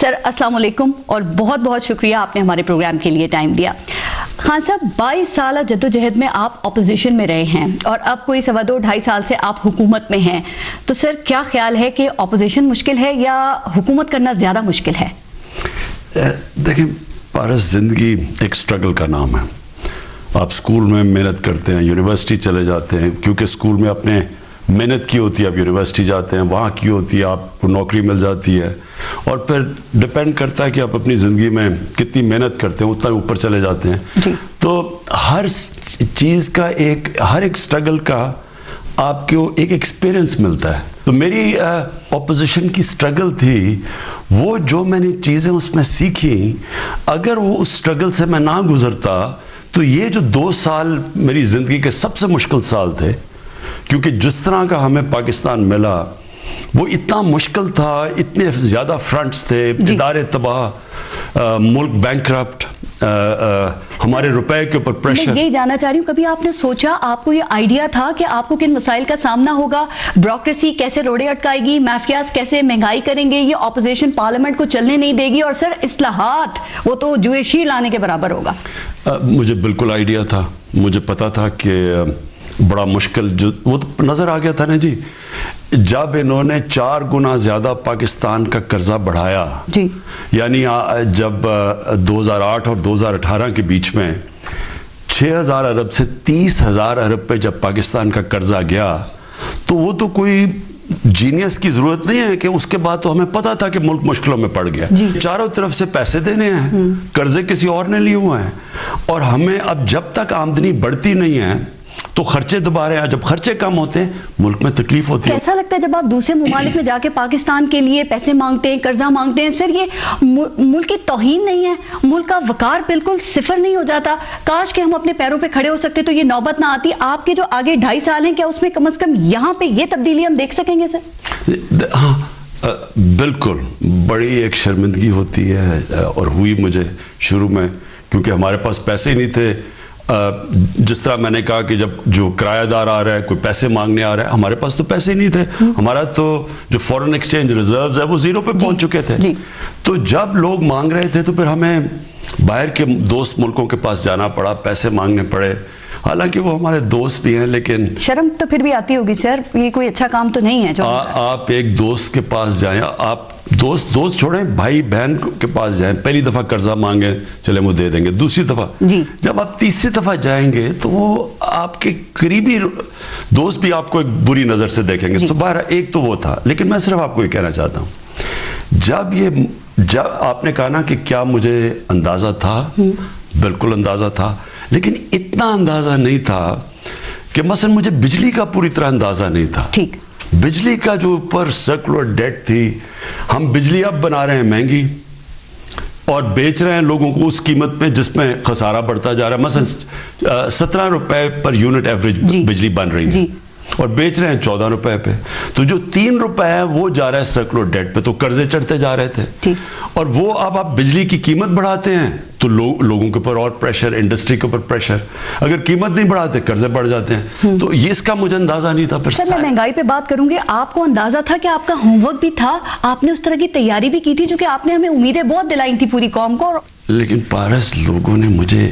سر السلام علیکم اور بہت بہت شکریہ آپ نے ہمارے پروگرام کے لیے ٹائم دیا. خان صاحب 22 سالہ جدوجہد میں آپ اپوزیشن میں رہے ہیں اور اب کوئی 2.5 سال سے آپ حکومت میں ہیں, تو سر کیا خیال ہے کہ اپوزیشن مشکل ہے یا حکومت کرنا زیادہ مشکل ہے؟ دیکھیں پارس, زندگی ایک سٹرگل کا نام ہے. آپ سکول میں محنت کرتے ہیں, یونیورسٹی چلے جاتے ہیں, کیونکہ سکول میں اپنے محنت کی ہوتی ہے, آپ یونیورسٹی جاتے ہیں وہاں کی ہوتی ہے, آپ کو نوکری مل جاتی ہے, اور پھر ڈپینڈ کرتا ہے کہ آپ اپنی زندگی میں کتنی محنت کرتے ہیں اتنا اوپر چلے جاتے ہیں. جی. تو ہر چیز کا ہر ایک سٹرگل کا آپ کو ایک ایکسپیرینس ملتا ہے. تو میری اپوزیشن کی سٹرگل تھی, وہ جو میں نے چیزیں اس میں سیکھی, اگر وہ اس سٹرگل سے میں نہ گزرتا تو یہ جو 2 سال میری زندگی کے سب سے مشکل سال تھے, کیونکہ جس طرح کا ہمیں پاکستان ملا وہ اتنا مشکل تھا, اتنے زیادہ فرنٹس تھے, ادارے تباہ, ملک بینکرپٹ, ہمارے روپے کے اوپر پریشر. میں یہ جاننا چاہ رہی ہوں, کبھی آپ نے سوچا, آپ کو یہ آئیڈیا تھا کہ آپ کو کن مسائل کا سامنا ہوگا, بیوروکریسی کیسے روڑے اٹکائے گی, مافیاز کیسے مہنگائی کریں گے, یہ اپوزیشن پارلیمنٹ کو چلنے نہیں دے گی, اور سر اصلاحات وہ تو جویشی لانے کے برابر ہوگا؟ مجھے بالکل آئیڈیا تھا, مجھے پتا تھا کہ بڑا مشکل جو وہ نظر آ گیا تھا نا جی, جب انہوں نے 4 گنا زیادہ پاکستان کا قرضہ بڑھایا. جی. یعنی جب 2008 اور 2018 کے بیچ میں 6,000 ارب سے 30,000 ارب پہ جب پاکستان کا قرضہ گیا, تو وہ تو کوئی جینیس کی ضرورت نہیں ہے کہ اس کے بعد تو ہمیں پتا تھا کہ ملک مشکلوں میں پڑ گیا. جی. چاروں طرف سے پیسے دینے ہیں, قرضے کسی اور نے لیے ہوئے ہیں, اور ہمیں اب جب تک آمدنی بڑھتی نہیں ہے تو خرچے دوبارہ ہیں, جب خرچے کم ہوتے ہیں ملک میں تکلیف ہوتی ہے. ایسا لگتا ہے جب آپ دوسرے ممالک میں جا کے پاکستان کے لیے پیسے مانگتے ہیں, قرضہ مانگتے ہیں, سر یہ ملک کی توہین نہیں ہے, ملک کا وقار بالکل صفر نہیں ہو جاتا؟ کاش کہ ہم اپنے پیروں پہ کھڑے ہو سکتے تو یہ نوبت نہ آتی. آپ کے جو آگے 2.5 سال ہیں, کیا اس میں کم از کم یہاں پہ یہ تبدیلی ہم دیکھ سکیں گے سر؟ ہاں بالکل, بڑی ایک شرمندگی ہوتی ہے, اور ہوئی مجھے شروع میں, کیونکہ ہمارے پاس پیسے ہی نہیں تھے. جس طرح میں نے کہا کہ جب جو کرایہ دار آ رہا ہے, کوئی پیسے مانگنے آ رہا ہے, ہمارے پاس تو پیسے ہی نہیں تھے. ہمارا تو جو فورن ایکسچینج ریزروز ہے وہ 0 پہ پہنچ چکے تھے. تو جب لوگ مانگ رہے تھے تو پھر ہمیں باہر کے دوست ملکوں کے پاس جانا پڑا, پیسے مانگنے پڑے. حالانکہ وہ ہمارے دوست بھی ہیں, لیکن شرم تو پھر بھی آتی ہوگی سر, یہ کوئی اچھا کام تو نہیں ہے جو آپ ایک دوست کے پاس جائیں, آپ دوست چھوڑیں, بھائی بہن کے پاس جائیں, پہلی دفعہ قرضہ مانگیں, چلیں وہ دے دیں گے. دوسری دفعہ جب آپ تیسری دفعہ جائیں گے تو وہ آپ کے قریبی دوست بھی آپ کو ایک بری نظر سے دیکھیں گے. تو بہرحال ایک تو وہ تھا, لیکن میں صرف آپ کو یہ کہنا چاہتا ہوں, جب آپ نے کہا نا کہ کیا مجھے اندازہ تھا, بالکل اندازہ تھا, لیکن اتنا اندازہ نہیں تھا کہ مثلا مجھے بجلی کا پوری طرح اندازہ نہیں تھا. ٹھیک. بجلی کا جو اوپر سرکولر ڈیٹ تھی, ہم بجلی اب بنا رہے ہیں مہنگی اور بیچ رہے ہیں لوگوں کو اس قیمت پہ جس میں خسارہ بڑھتا جا رہا ہے. مثلا 17 روپے پر یونٹ ایوریج بجلی بن رہی ہے, اور بیچ رہے ہیں 14 روپے پہ. تو جو 3 روپے ہے وہ جا رہا ہے سرکولر ڈیٹ پہ, تو قرضے چڑھتے جا رہے تھے. اور وہ اب آپ بجلی کی قیمت بڑھاتے ہیں تو لوگوں کے اوپر اور پریشر, انڈسٹری کے اوپر پریشر. اگر قیمت نہیں بڑھاتے قرضے بڑھ جاتے ہیں. تو یہ اس کا مجھے اندازہ نہیں تھا. سر میں مہنگائی پہ بات کروں گی, آپ کو اندازہ تھا کہ آپ کا ہوم ورک بھی تھا, آپ نے اس طرح کی تیاری بھی کی تھی, جو کہ آپ نے ہمیں امیدیں بہت دلائی تھی پوری قوم کو. لیکن پارس, لوگوں نے مجھے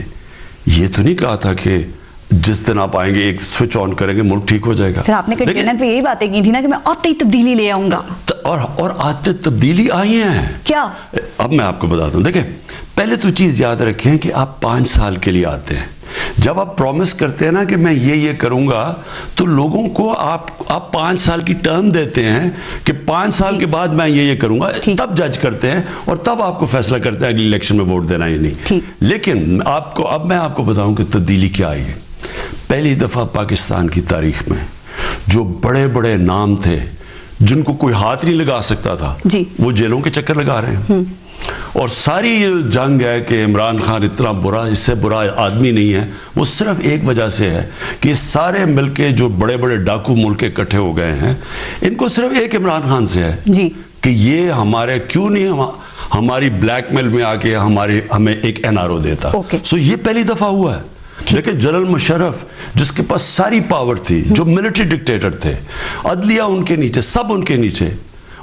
یہ تو نہیں کہا تھا کہ جس دن آپ آئیں گے ایک سوئچ آن کریں گے ملک ٹھیک ہو جائے گا. سر آپ نے کنٹینر پہ یہی باتیں کی تھی نا کہ میں آتے ہی تبدیلی لے آؤں گا, اور آتے تبدیلی آئی ہیں. کیا؟ اب میں آپ کو بتاتا ہوں. دیکھیں, پہلے تو چیز یاد رکھیں کہ آپ 5 سال کے لیے آتے ہیں. جب آپ پرومس کرتے ہیں نا کہ میں یہ کروں گا, تو لوگوں کو آپ 5 سال کی ٹرم دیتے ہیں کہ 5 سال کے بعد میں یہ کروں گا, تب جج کرتے ہیں اور تب آپ کو فیصلہ کرتے ہیں اگلی الیکشن میں ووٹ دینا ہی نہیں. لیکن اب میں آپ کو بتاؤں کہ تبدیلی کیا آئی ہے. پہلی دفعہ پاکستان کی تاریخ میں جو بڑے بڑے نام تھے جن کو کوئی ہاتھ نہیں لگا سکتا تھا, وہ جیلوں کے چکر لگا رہے ہیں. اور ساری جنگ ہے کہ عمران خان اتنا برا, اس سے برا آدمی نہیں ہے, وہ صرف ایک وجہ سے ہے کہ سارے مل کے جو بڑے بڑے ڈاکو ملک اکٹھے ہو گئے ہیں, ان کو صرف ایک عمران خان سے ہے کہ یہ ہمارے کیوں نہیں ہماری بلیک میل میں آ کے ہمیں ایک NRO دیتا. سو یہ پہلی دفعہ ہوا ہے. لیکن جنرل مشرف جس کے پاس ساری پاور تھی, جو ملٹری ڈکٹیٹر تھے, عدلیہ ان کے نیچے, سب ان کے نیچے,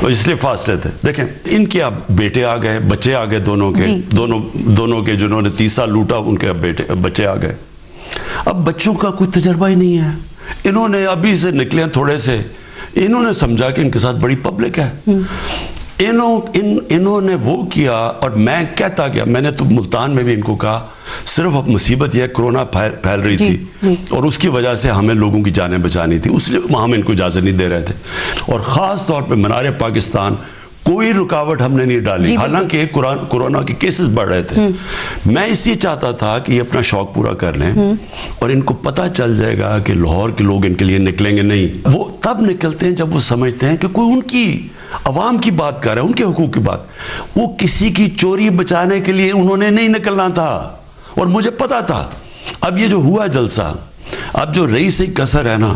اس لیے فاصلے تھے. دیکھیں ان کے اب بیٹے آ گئے, بچے آ گئے دونوں کے, دونوں کے جنہوں نے 30 سال لوٹا ان کے اب بچے آ گئے. اب بچوں کا کوئی تجربہ ہی نہیں ہے. انہوں نے ابھی سے نکلے تھوڑے سے, انہوں نے سمجھا کہ ان کے ساتھ بڑی پبلک ہے. انہوں نے وہ کیا, اور میں کہتا گیا, میں نے تو ملتان میں بھی ان کو کہا صرف اب مصیبت یہ کرونا پھیل رہی تھی اور اس کی وجہ سے ہمیں لوگوں کی جانیں بچانی تھی, اس لیے ہم ان کو اجازت نہیں دے رہے تھے. اور خاص طور پہ منار پاکستان کوئی رکاوٹ ہم نے نہیں ڈالی, حالانکہ کورونا کے کیسز بڑھ رہے تھے. میں اس لیے چاہتا تھا کہ یہ اپنا شوق پورا کر لیں, اور ان کو پتہ چل جائے گا کہ لاہور کے لوگ ان کے لیے نکلیں گے نہیں. وہ تب نکلتے ہیں جب وہ سمجھتے ہیں کہ کوئی ان کی عوام کی بات کر رہا ہے, ان کے حقوق کی بات. وہ کسی کی چوری بچانے کے لیے انہوں نے نہیں نکلنا تھا, اور مجھے پتا تھا. اب یہ جو ہوا جلسہ, اب جو رئیس کثر ہے نا,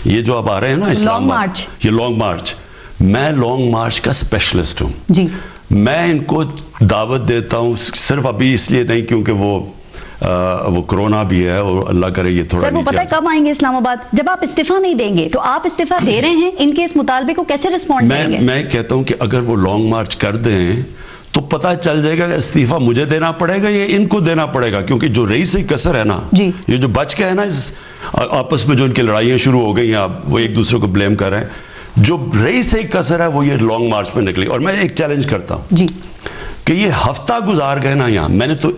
یہ جو اب آ رہے ہیں نا اسلام آباد, یہ لانگ مارچ, میں لانگ مارچ کا اسپیشلسٹ ہوں جی. میں ان کو دعوت دیتا ہوں صرف ابھی اس لیے نہیں کیونکہ وہ کرونا بھی ہے, اور اللہ کرے یہ تھوڑا وہ پتہ ہے کب آئیں گے اسلام آباد, جب آپ استعفیٰ نہیں دیں گے. تو آپ استعفیٰ دے رہے ہیں, ان کے اس مطالبے کو کیسے رسپونڈ کریں گے؟ میں کہتا ہوں کہ اگر وہ لانگ مارچ کر دیں تو پتہ چل جائے گا کہ استعفیٰ مجھے دینا پڑے گا یا ان کو دینا پڑے گا, کیونکہ جو رئیس کثر ہے نا, یہ جو بچ کے ہے نا آپس میں جو ان کی لڑائیاں شروع ہو گئی ہیں, اب وہ ایک دوسرے کو بلیم کر رہے ہیں. جو رئیس کثر ہے وہ یہ لانگ مارچ میں نکلی. اور میں ایک چیلنج کرتا ہوں جی کہ یہ ہفتہ گزار گئے نا یہاں, میں نے تو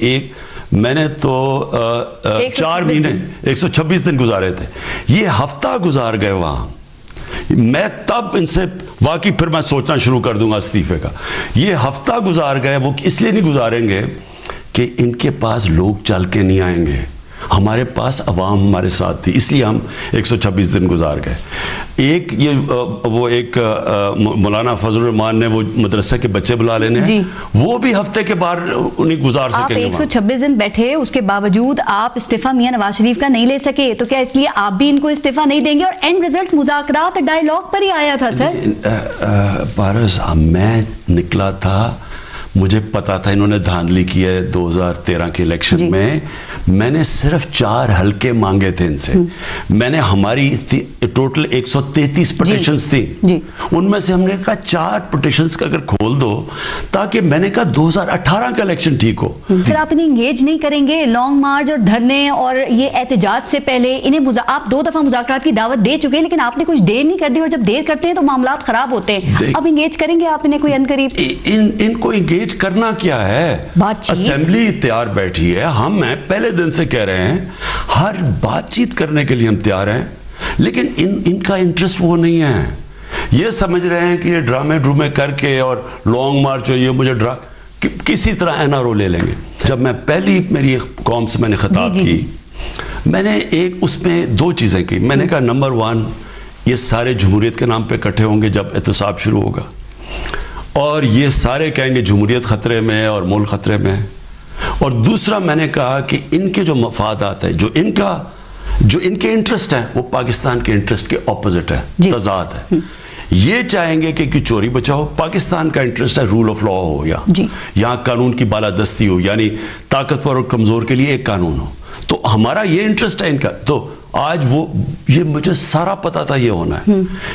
4 مہینے 126 دن گزارے تھے, یہ ہفتہ گزار گئے وہاں. میں تب ان سے واقعی پھر میں سوچنا شروع کر دوں گا استعفے کا. یہ ہفتہ گزار گئے, وہ اس لیے نہیں گزاریں گے کہ ان کے پاس لوگ چل کے نہیں آئیں گے, ہمارے پاس عوام ہمارے ساتھ تھی, اس لیے ہم 126 دن گزار گئے. ایک مولانا فضل الرحمان نے وہ مدرسہ کے بچے بلا لینے ہیں, وہ بھی ہفتے کے بعد انہیں گزار سکیں گے. آپ 126 دن بیٹھے, اس کے باوجود آپ استعفیٰ میاں نواز شریف کا نہیں لے سکے, تو کیا اس لیے آپ بھی ان کو استعفیٰ نہیں دیں گے؟ اور اینڈ رزلٹ مذاکرات ڈائیلاگ پر ہی آیا تھا سر. پارس, میں نکلا تھا, مجھے پتا تھا انہوں نے دھاندلی کی ہے 2013 کے الیکشن میں. میں نے صرف 4 حلقے مانگے تھے ان سے. میں نے ہماری ٹوٹل 133 پٹیشنز تھیں, ان میں سے ہم نے کہا 4 پٹیشنز کا اگر کھول دو, تاکہ میں نے کہا 2018 کا الیکشن ٹھیک ہو. پھر آپ انہیں انگیج نہیں کریں گے لانگ مارچ اور دھرنے اور یہ احتجاج سے پہلے؟ انہیں آپ 2 دفعہ مذاکرات کی دعوت دے چکے ہیں, لیکن آپ نے کچھ دیر نہیں کر دی, اور جب دیر کرتے ہیں تو معاملات خراب ہوتے ہیں. اب انگیج کریں گے آپ انہیں کوئی عنقریب؟ ان کو انگیج کرنا کیا ہے؟ اسمبلی تیار بیٹھی ہے, ہم ہیں پہلے دن سے کہہ رہے ہیں ہر بات چیت کرنے کے لیے ہم تیار ہیں, لیکن ان کا انٹرسٹ وہ نہیں ہے. یہ سمجھ رہے ہیں کہ یہ ڈرامے کر کے اور لانگ مارچ, یہ مجھے کسی طرح NRO لے لیں گے. جب میں پہلی میری قوم سے میں نے خطاب کی, میں نے اس میں 2 چیزیں کی. میں نے کہا نمبر 1, یہ سارے جمہوریت کے نام پہ اکٹھے ہوں گے جب احتساب شروع ہوگا, اور یہ سارے کہیں گے جمہوریت خطرے میں اور ملک خطرے میں. اور دوسرا میں نے کہا کہ ان کے جو مفادات ہیں, جو ان کے انٹرسٹ ہیں, وہ پاکستان کے انٹرسٹ کے اپوزٹ ہے, تضاد ہے. یہ چاہیں گے کہ چوری بچاؤ, پاکستان کا انٹرسٹ ہے رول آف لا ہو, یہاں قانون کی بالادستی ہو, یعنی طاقتور اور کمزور کے لیے ایک قانون ہو. تو ہمارا یہ انٹرسٹ ہے ان کا. تو آج یہ مجھے سارا پتا تھا یہ ہونا ہے.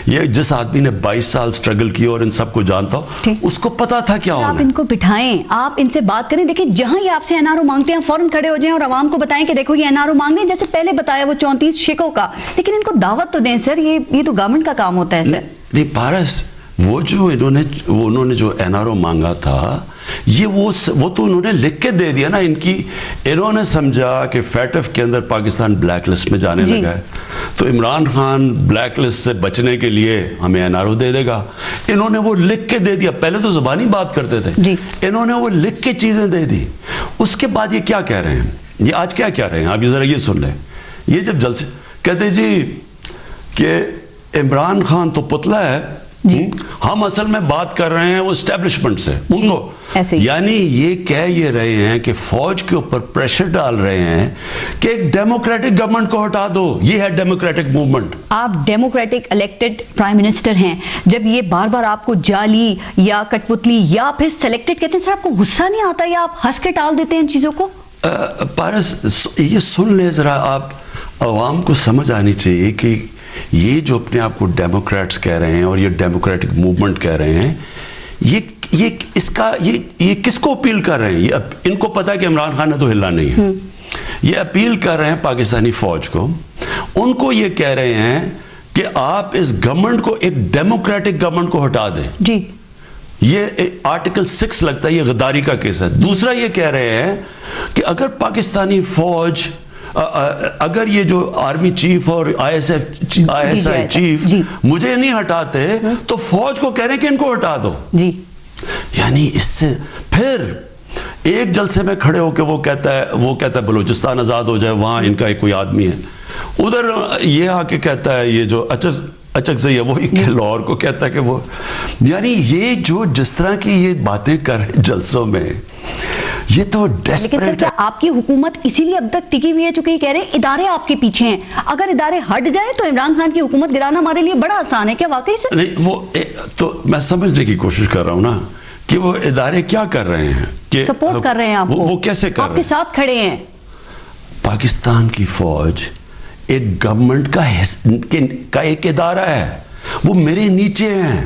یہ جس آدمی نے 22 سال سٹرگل کی اور ان سب کو جانتا ہو, اس کو پتا تھا کیا ہونا ہے. آپ ان کو بٹھائیں, آپ ان سے بات کریں. دیکھیں جہاں یہ آپ سے NRO مانگتے ہیں فوراً کھڑے ہو جائیں اور عوام کو بتائیں کہ دیکھو یہ NRO مانگ رہے ہیں, جیسے پہلے بتایا وہ 34 شکوں کا. لیکن ان کو دعوت تو دیں سر, یہ تو گورنمنٹ کا کام ہوتا ہے سر. نہیں پارس, وہ جو انہوں نے جو NRO مانگا تھا, یہ وہ تو انہوں نے لکھ کے دے دیا نا. انہوں نے سمجھا کہ فیٹف کے اندر پاکستان بلیک لسٹ میں جانے لگا ہے, تو عمران خان بلیک لسٹ سے بچنے کے لیے ہمیں NRO دے دے گا. انہوں نے وہ لکھ کے دے دیا. پہلے تو زبانی بات کرتے تھے, انہوں نے وہ لکھ کے چیزیں دے دی. اس کے بعد یہ کیا کہہ رہے ہیں, یہ آج کیا کہہ رہے ہیں, آپ یہ ذرا یہ سن لیں. یہ جب جلسے کہتے جی کہ عمران خان تو پتلا ہے, ہم اصل میں بات کر رہے ہیں وہ اسٹیبلشمنٹ سے ان کو, یعنی یہ کہہ یہ رہے ہیں کہ فوج کے اوپر پریشر ڈال رہے ہیں کہ ایک ڈیموکریٹک گورنمنٹ کو ہٹا دو. یہ ہے ڈیموکریٹک موومنٹ. آپ ڈیموکریٹک الیکٹڈ پرائم منسٹر ہیں, جب یہ بار بار آپ کو جعلی یا کٹ پتلی یا پھر سلیکٹڈ کہتے ہیں, سر آپ کو غصہ نہیں آتا یا آپ ہنس کے ٹال دیتے ہیں ان چیزوں کو؟ پارس, یہ سن لیں ذرا, آپ عوام کو سمجھ آنی چاہیے کہ یہ جو اپنے آپ کو ڈیموکریٹس کہہ رہے ہیں اور یہ ڈیموکریٹک موومنٹ کہہ رہے ہیں, یہ کس کو اپیل کر رہے ہیں؟ ان کو پتا ہے کہ عمران خان نے تو ہلنا نہیں ہے. یہ اپیل کر رہے ہیں پاکستانی فوج کو, ان کو یہ کہہ رہے ہیں کہ آپ اس گورنمنٹ کو, ایک ڈیموکریٹک گورنمنٹ کو ہٹا دیں. جی, یہ آرٹیکل 6 لگتا ہے یہ غداری کا کیس ہے. دوسرا یہ کہہ رہے ہیں کہ اگر پاکستانی فوج, اگر یہ جو آرمی چیف اور ISI چیف مجھے نہیں ہٹاتے تو فوج کو کہہ رہے ہیں کہ ان کو ہٹا دو. جی, یعنی اس سے پھر ایک جلسے میں کھڑے ہو کے وہ کہتا ہے بلوچستان آزاد ہو جائے, وہاں ان کا ایک کوئی آدمی ہے, ادھر یہ آ کے کہتا ہے یہ جو اچک سے وہی لاہور کو کہتا ہے کہ وہ, یعنی یہ جو جس طرح کی یہ باتیں کر رہے جلسوں میں, یہ تو ڈیسپریٹ ہے. آپ کی حکومت اسی لیے اب تک ٹکی ہوئی ہے چونکہ یہ کہہ رہے ہیں ادارے آپ کے پیچھے ہیں, اگر ادارے ہٹ جائے تو عمران خان کی حکومت گرانا ہمارے لیے بڑا آسان ہے. کیا واقعی سے نہیں؟ وہ تو میں سمجھنے کی کوشش کر رہا ہوں نا کہ وہ ادارے کیا کر رہے ہیں, کہ سپورٹ کر رہے ہیں آپ کو, وہ کیسے کر رہے ہیں, آپ کے ساتھ کھڑے ہیں. پاکستان کی فوج ایک گورنمنٹ کا ایک ادارہ ہے, وہ میرے نیچے ہیں.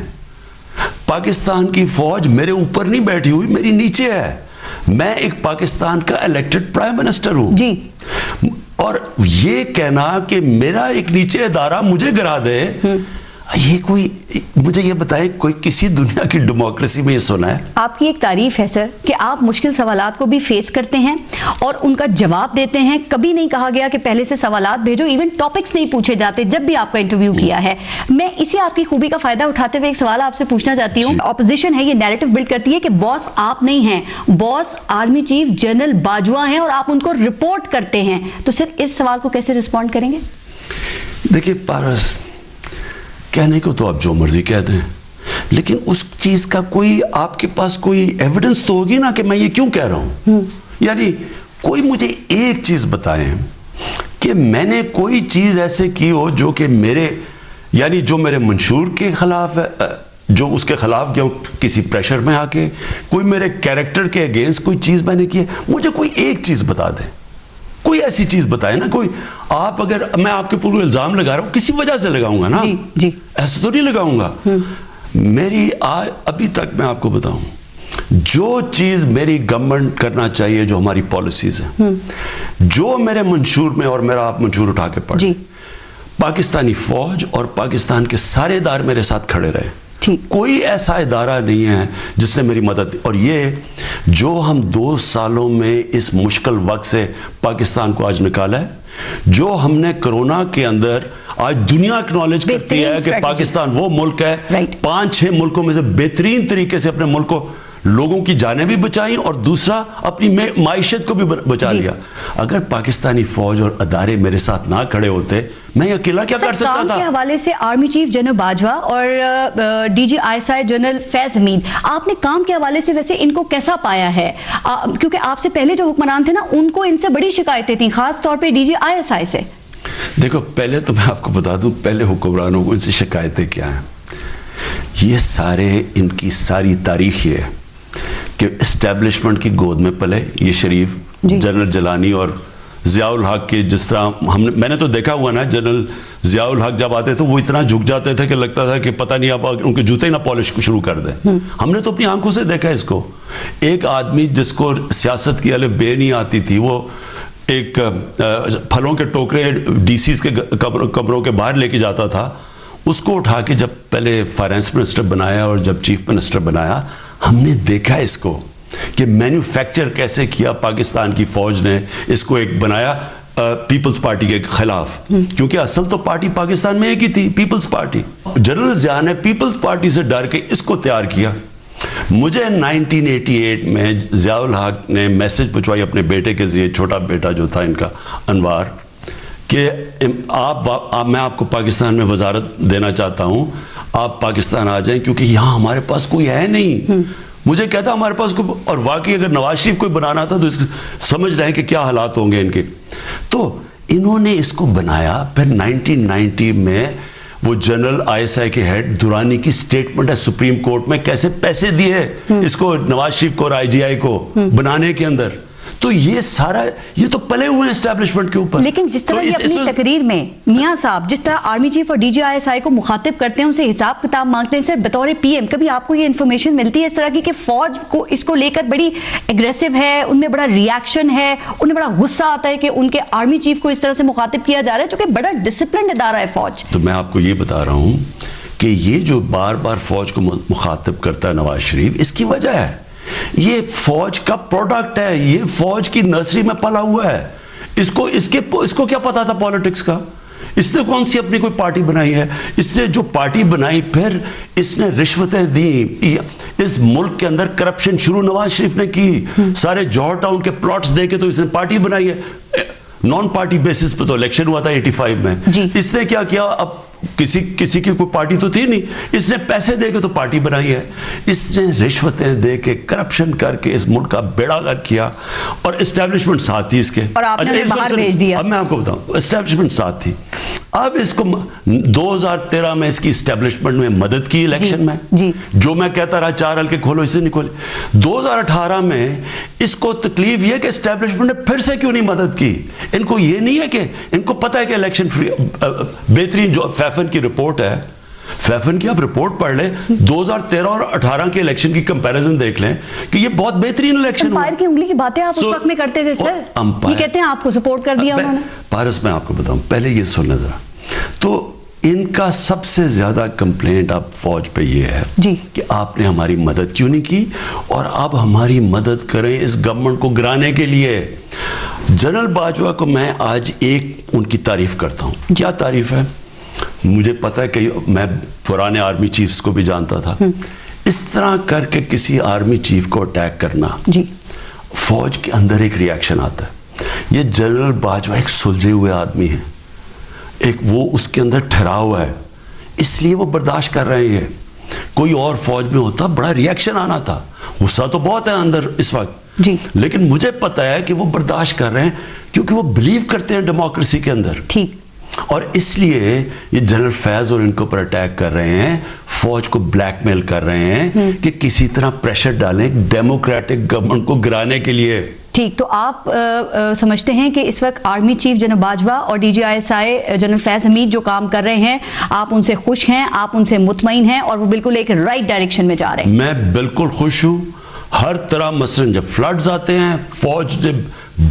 پاکستان کی فوج میرے اوپر نہیں بیٹھی ہوئی, میری نیچے ہے. میں ایک پاکستان کا الیکٹڈ پرائم منسٹر ہوں. جی, اور یہ کہنا کہ میرا ایک نیچے ادارہ مجھے گرا دے, یہ کوئی, مجھے یہ بتائیں کوئی کسی دنیا کی ڈیموکریسی میں یہ سنا ہے؟ آپ کی ایک تعریف ہے سر کہ آپ مشکل سوالات کو بھی فیس کرتے ہیں اور ان کا جواب دیتے ہیں. کبھی نہیں کہا گیا کہ پہلے سے سوالات بھیجو, ایون ٹاپکس نہیں پوچھے جاتے جب بھی آپ کا انٹرویو کیا ہے. میں اسی آپ کی خوبی کا فائدہ اٹھاتے ہوئے ایک سوال آپ سے پوچھنا چاہتی ہوں. اپوزیشن ہے یہ نیریٹو بلڈ کرتی ہے کہ باس آپ نہیں ہیں, باس آرمی چیف جنرل باجوہ ہیں اور آپ ان کو رپورٹ کرتے ہیں. تو سر اس سوال کو کیسے رسپونڈ کریں گے؟ دیکھیے پارس, کہنے کو تو آپ جو مرضی کہتے ہیں, لیکن اس چیز کا کوئی آپ کے پاس کوئی ایویڈنس تو ہوگی نا کہ میں یہ کیوں کہہ رہا ہوں. یعنی کوئی مجھے ایک چیز بتائیں کہ میں نے کوئی چیز ایسے کی ہو جو کہ میرے, یعنی جو میرے منشور کے خلاف ہے, جو اس کے خلاف جو کسی پریشر میں آ کے کوئی میرے کیریکٹر کے اگینسٹ کوئی چیز میں نے کی ہے. مجھے کوئی ایک چیز بتا دیں, کوئی ایسی چیز بتائے نا. کوئی آپ, اگر میں آپ کے پورے الزام لگا رہا ہوں کسی وجہ سے لگاؤں گا نا, ایسے تو نہیں لگاؤں گا. میری ابھی تک میں آپ کو بتاؤں, جو چیز میری گورنمنٹ کرنا چاہیے, جو ہماری پالیسیز ہیں, جو میرے منشور میں, اور میرا آپ منشور اٹھا کے پڑھیں, پاکستانی فوج اور پاکستان کے سارے ادارے میرے ساتھ کھڑے رہے. کوئی ایسا ادارہ نہیں ہے جس نے میری مدد, اور یہ جو ہم 2 سالوں میں اس مشکل وقت سے پاکستان کو آج نکالا ہے, جو ہم نے کرونا کے اندر, آج دنیا اکنالج کرتی ہے کہ پاکستان وہ ملک ہے 5-6 ملکوں میں سے بہترین طریقے سے اپنے ملک کو, لوگوں کی جانیں بھی بچائیں اور دوسرا اپنی معیشت کو بھی بچا لیا. اگر پاکستانی فوج اور ادارے میرے ساتھ نہ کھڑے ہوتے, میں اکیلا کیا کر سکتا تھا؟ کے حوالے سے آرمی چیف جنرل باجوہ اور DG ISI جنرل فیض حمید, آپ نے کام کے حوالے سے ویسے ان کو کیسا پایا ہے؟ کیونکہ آپ سے پہلے جو حکمران تھے نا, ان کو ان سے بڑی شکایتیں تھیں, خاص طور پہ DG ISI سے. دیکھو, پہلے تو میں آپ کو بتا دوں, پہلے حکمرانوں کو ان سے شکایتیں کیا ہیں. یہ سارے, ان کی ساری تاریخ یہ ہے کہ اسٹیبلشمنٹ کی گود میں پلے. یہ شریف, جنرل جلانی اور ضیاء الحق کے, جس طرح میں نے تو دیکھا ہوا نا, جنرل ضیاء الحق جب آتے تو وہ اتنا جھک جاتے تھے کہ لگتا تھا کہ پتہ نہیں آپ ان کے جوتے نہ پالش کو شروع کر دیں. ہم نے تو اپنی آنکھوں سے دیکھا اس کو. ایک آدمی جس کو سیاست کی الف بے نہیں آتی تھی, وہ ایک پھلوں کے ٹوکرے DCs کے کمروں کے باہر لے کے جاتا تھا, اس کو اٹھا کے جب پہلے فائنانس منسٹر بنایا اور جب چیف منسٹر بنایا, ہم نے دیکھا اس کو کہ مینوفیکچر کیسے کیا پاکستان کی فوج نے. اس کو ایک بنایا پیپلز پارٹی کے خلاف, کیونکہ اصل تو پارٹی پاکستان میں ایک ہی تھی, پیپلز پارٹی. جنرل ضیاء نے پیپلز پارٹی سے ڈر کے اس کو تیار کیا. مجھے 1988 میں ضیاء الحق نے میسج پہنچوائی اپنے بیٹے کے ذریعے, چھوٹا بیٹا جو تھا ان کا انوار, کہ میں آپ کو پاکستان میں وزارت دینا چاہتا ہوں, آپ پاکستان آ جائیں کیونکہ یہاں ہمارے پاس کوئی ہے نہیں. مجھے کہتا ہمارے پاس کوئی, اور واقعی اگر نواز شریف کوئی بنانا تھا تو سمجھ رہے ہیں کہ کیا حالات ہوں گے ان کے. تو انہوں نے اس کو بنایا. پھر 1990 میں وہ جنرل ISI کے ہیڈ دورانی کی سٹیٹمنٹ ہے سپریم کورٹ میں, کیسے پیسے دیے اس کو, نواز شریف کو اور IGI کو بنانے کے اندر. تو یہ سارا یہ تو پلے ہوئے ہیں اسٹیبلشمنٹ کے اوپر. لیکن جس طرح یہ اپنی تقریر میں میاں صاحب جس طرح آرمی چیف اور DGISI کو مخاطب کرتے ہیں، ان سے حساب کتاب مانگتے ہیں، سر بطور PM کبھی آپ کو یہ انفارمیشن ملتی ہے اس طرح کی کہ فوج کو اس کو لے کر بڑی ایگریسو ہے، ان میں بڑا ریاکشن ہے، انہیں بڑا غصہ آتا ہے کہ ان کے آرمی چیف کو اس طرح سے مخاطب کیا جا رہا ہے جو کہ بڑا ڈسپلنڈ ادارہ ہے فوج؟ تو میں آپ کو یہ بتا رہا ہوں کہ یہ جو بار بار فوج کو مخاطب کرتا ہے نواز شریف، اس کی وجہ ہے یہ فوج کا پروڈکٹ ہے، یہ فوج کی نرسری میں پلا ہوا ہے. اس کو کیا پتا تھا پالیٹکس کا؟ اس نے کون سی اپنی کوئی پارٹی بنائی ہے؟ اس نے جو پارٹی بنائی پھر اس نے رشوتیں دی. اس ملک کے اندر کرپشن شروع نواز شریف نے کی. سارے جوہر ٹاؤن کے پلاٹس دے کے تو اس نے پارٹی بنائی ہے. نان پارٹی بیسس پہ تو الیکشن ہوا تھا 85 میں. اس نے کیا کیا؟ اب کسی کی کوئی پارٹی تو تھی نہیں، اس نے پیسے دے کے تو پارٹی بنائی ہے. اس نے رشوتیں دے کے کرپشن کر کے اس ملک کا بیڑا غرق کیا، اور اسٹیبلشمنٹ ساتھ تھی اس کے. اور آپ نے باہر بھیج دیا. اب میں آپ کو بتاؤں، اسٹیبلشمنٹ ساتھ تھی. اب اس کو 2013 میں اس کی اسٹیبلشمنٹ میں مدد کی الیکشن میں، جو میں کہتا رہا 4 حلقے کھولو، اسے نہیں کھولے. 2018 میں اس کو تکلیف یہ کہ اسٹیبلشمنٹ نے پھر سے کیوں نہیں مدد کی. ان کو یہ نہیں ہے کہ ان کو پتہ ہے کہ الیکشن فری بہترین جو فیفن کی رپورٹ ہے، فیفن کی آپ رپورٹ پڑھ لیں، 2013 اور 18 کے الیکشن کی کمپیریزن دیکھ لیں کہ یہ بہت بہترین الیکشن ہوا. امپائر کی انگلی کی باتیں آپ اس وقت میں کرتے تھے سر، یہ کہتے ہیں آپ کو سپورٹ کر دیا انہوں نے. پارس میں آپ کو بتاؤں، پہلے یہ سننا ذرا. تو ان کا سب سے زیادہ کمپلینٹ اب فوج پہ یہ ہے کہ آپ نے ہماری مدد کیوں نہیں کی، اور اب ہماری مدد کریں اس گورنمنٹ کو گرانے کے لیے. جنرل باجوہ کو میں آج ایک ان کی تعریف کرتا ہوں. کیا تعریف ہے؟ مجھے پتا ہے کہ میں پرانے آرمی چیفز کو بھی جانتا تھا. اس طرح کر کے کسی آرمی چیف کو اٹیک کرنا، فوج کے اندر ایک ریاکشن آتا ہے. یہ جنرل باجوہ ایک سلجھے ہوئے آدمی ہیں، ایک وہ اس کے اندر ٹھہرا ہوا ہے، اس لیے وہ برداشت کر رہے ہیں. کوئی اور فوج میں ہوتا بڑا ریاکشن آنا تھا. غصہ تو بہت ہے اندر اس وقت، لیکن مجھے پتا ہے کہ وہ برداشت کر رہے ہیں کیونکہ وہ بلیو کرتے ہیں ڈیموکریسی کے اندر. اور اس لیے یہ جنرل فیض اور ان کے اوپر اٹیک کر رہے ہیں، فوج کو بلیک میل کر رہے ہیں کہ کسی طرح پریشر ڈالیں ڈیموکریٹک گورنمنٹ کو گرانے کے لیے. ٹھیک، تو آپ سمجھتے ہیں کہ اس وقت آرمی چیف جنرل باجوہ اور DGISI جنرل فیض حمید جو کام کر رہے ہیں، آپ ان سے خوش ہیں، آپ ان سے مطمئن ہیں، اور وہ بالکل ایک رائٹ ڈائریکشن میں جا رہے ہیں؟ میں بالکل خوش ہوں. ہر طرح مثلاً جب فلڈز آتے ہیں، فوج نے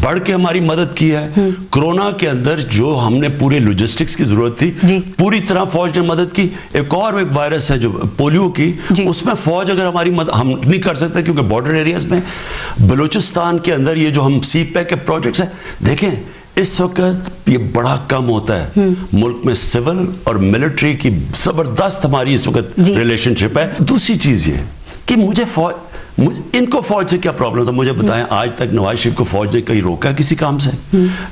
بڑھ کے ہماری مدد کی ہے. کرونا کے اندر جو ہم نے پورے لوجسٹکس کی ضرورت تھی، پوری طرح فوج نے مدد کی. ایک وائرس ہے جو پولیو کی، اس میں فوج اگر ہماری مدد ہم نہیں کر سکتے کیونکہ بارڈر ایریاز میں. بلوچستان کے اندر یہ جو ہم سی پیک کے پروجیکٹس ہیں، دیکھیں اس وقت یہ بڑا کم ہوتا ہے. ملک میں سول اور ملٹری کی زبردست ہماری اس وقت ریلیشن شپ ہے. دوسری چیز یہ کہ ان کو فوج سے کیا پرابلم تھا مجھے بتائیں. آج تک نواز شریف کو فوج نے کہیں روکا کسی کام سے؟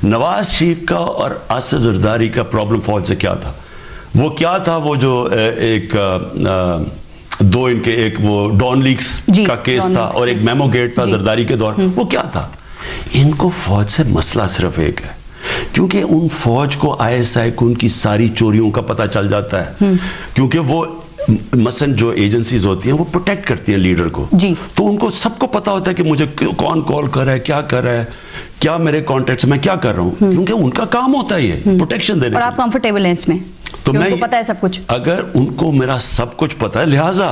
نواز شریف کا اور اسد زرداری کا پرابلم فوج سے کیا تھا؟ وہ کیا تھا؟ وہ جو ایک ان کے ایک وہ ڈان لیکس کا کیس تھا اور ایک میمو گیٹ تھا زرداری کے دور. وہ کیا تھا؟ ان کو فوج سے مسئلہ صرف ایک ہے، کیونکہ ان فوج کو ISI کو ان کی ساری چوریوں کا پتہ چل جاتا ہے. کیونکہ وہ مثلا جو ایجنسیز ہوتی ہیں وہ پروٹیکٹ کرتی ہیں لیڈر کو، تو ان کو سب کو پتا ہوتا ہے کہ مجھے کون کال کر رہا ہے، کیا کر رہا ہے، کیا میرے کانٹیکٹس میں کیا کر رہا ہوں، کیونکہ ان کا کام ہوتا ہے یہ پروٹیکشن دینے. اور آپ کمفرٹیبل ہیں اس میں، تو میں پتا ہے سب کچھ. اگر ان کو میرا سب کچھ پتا ہے، لہٰذا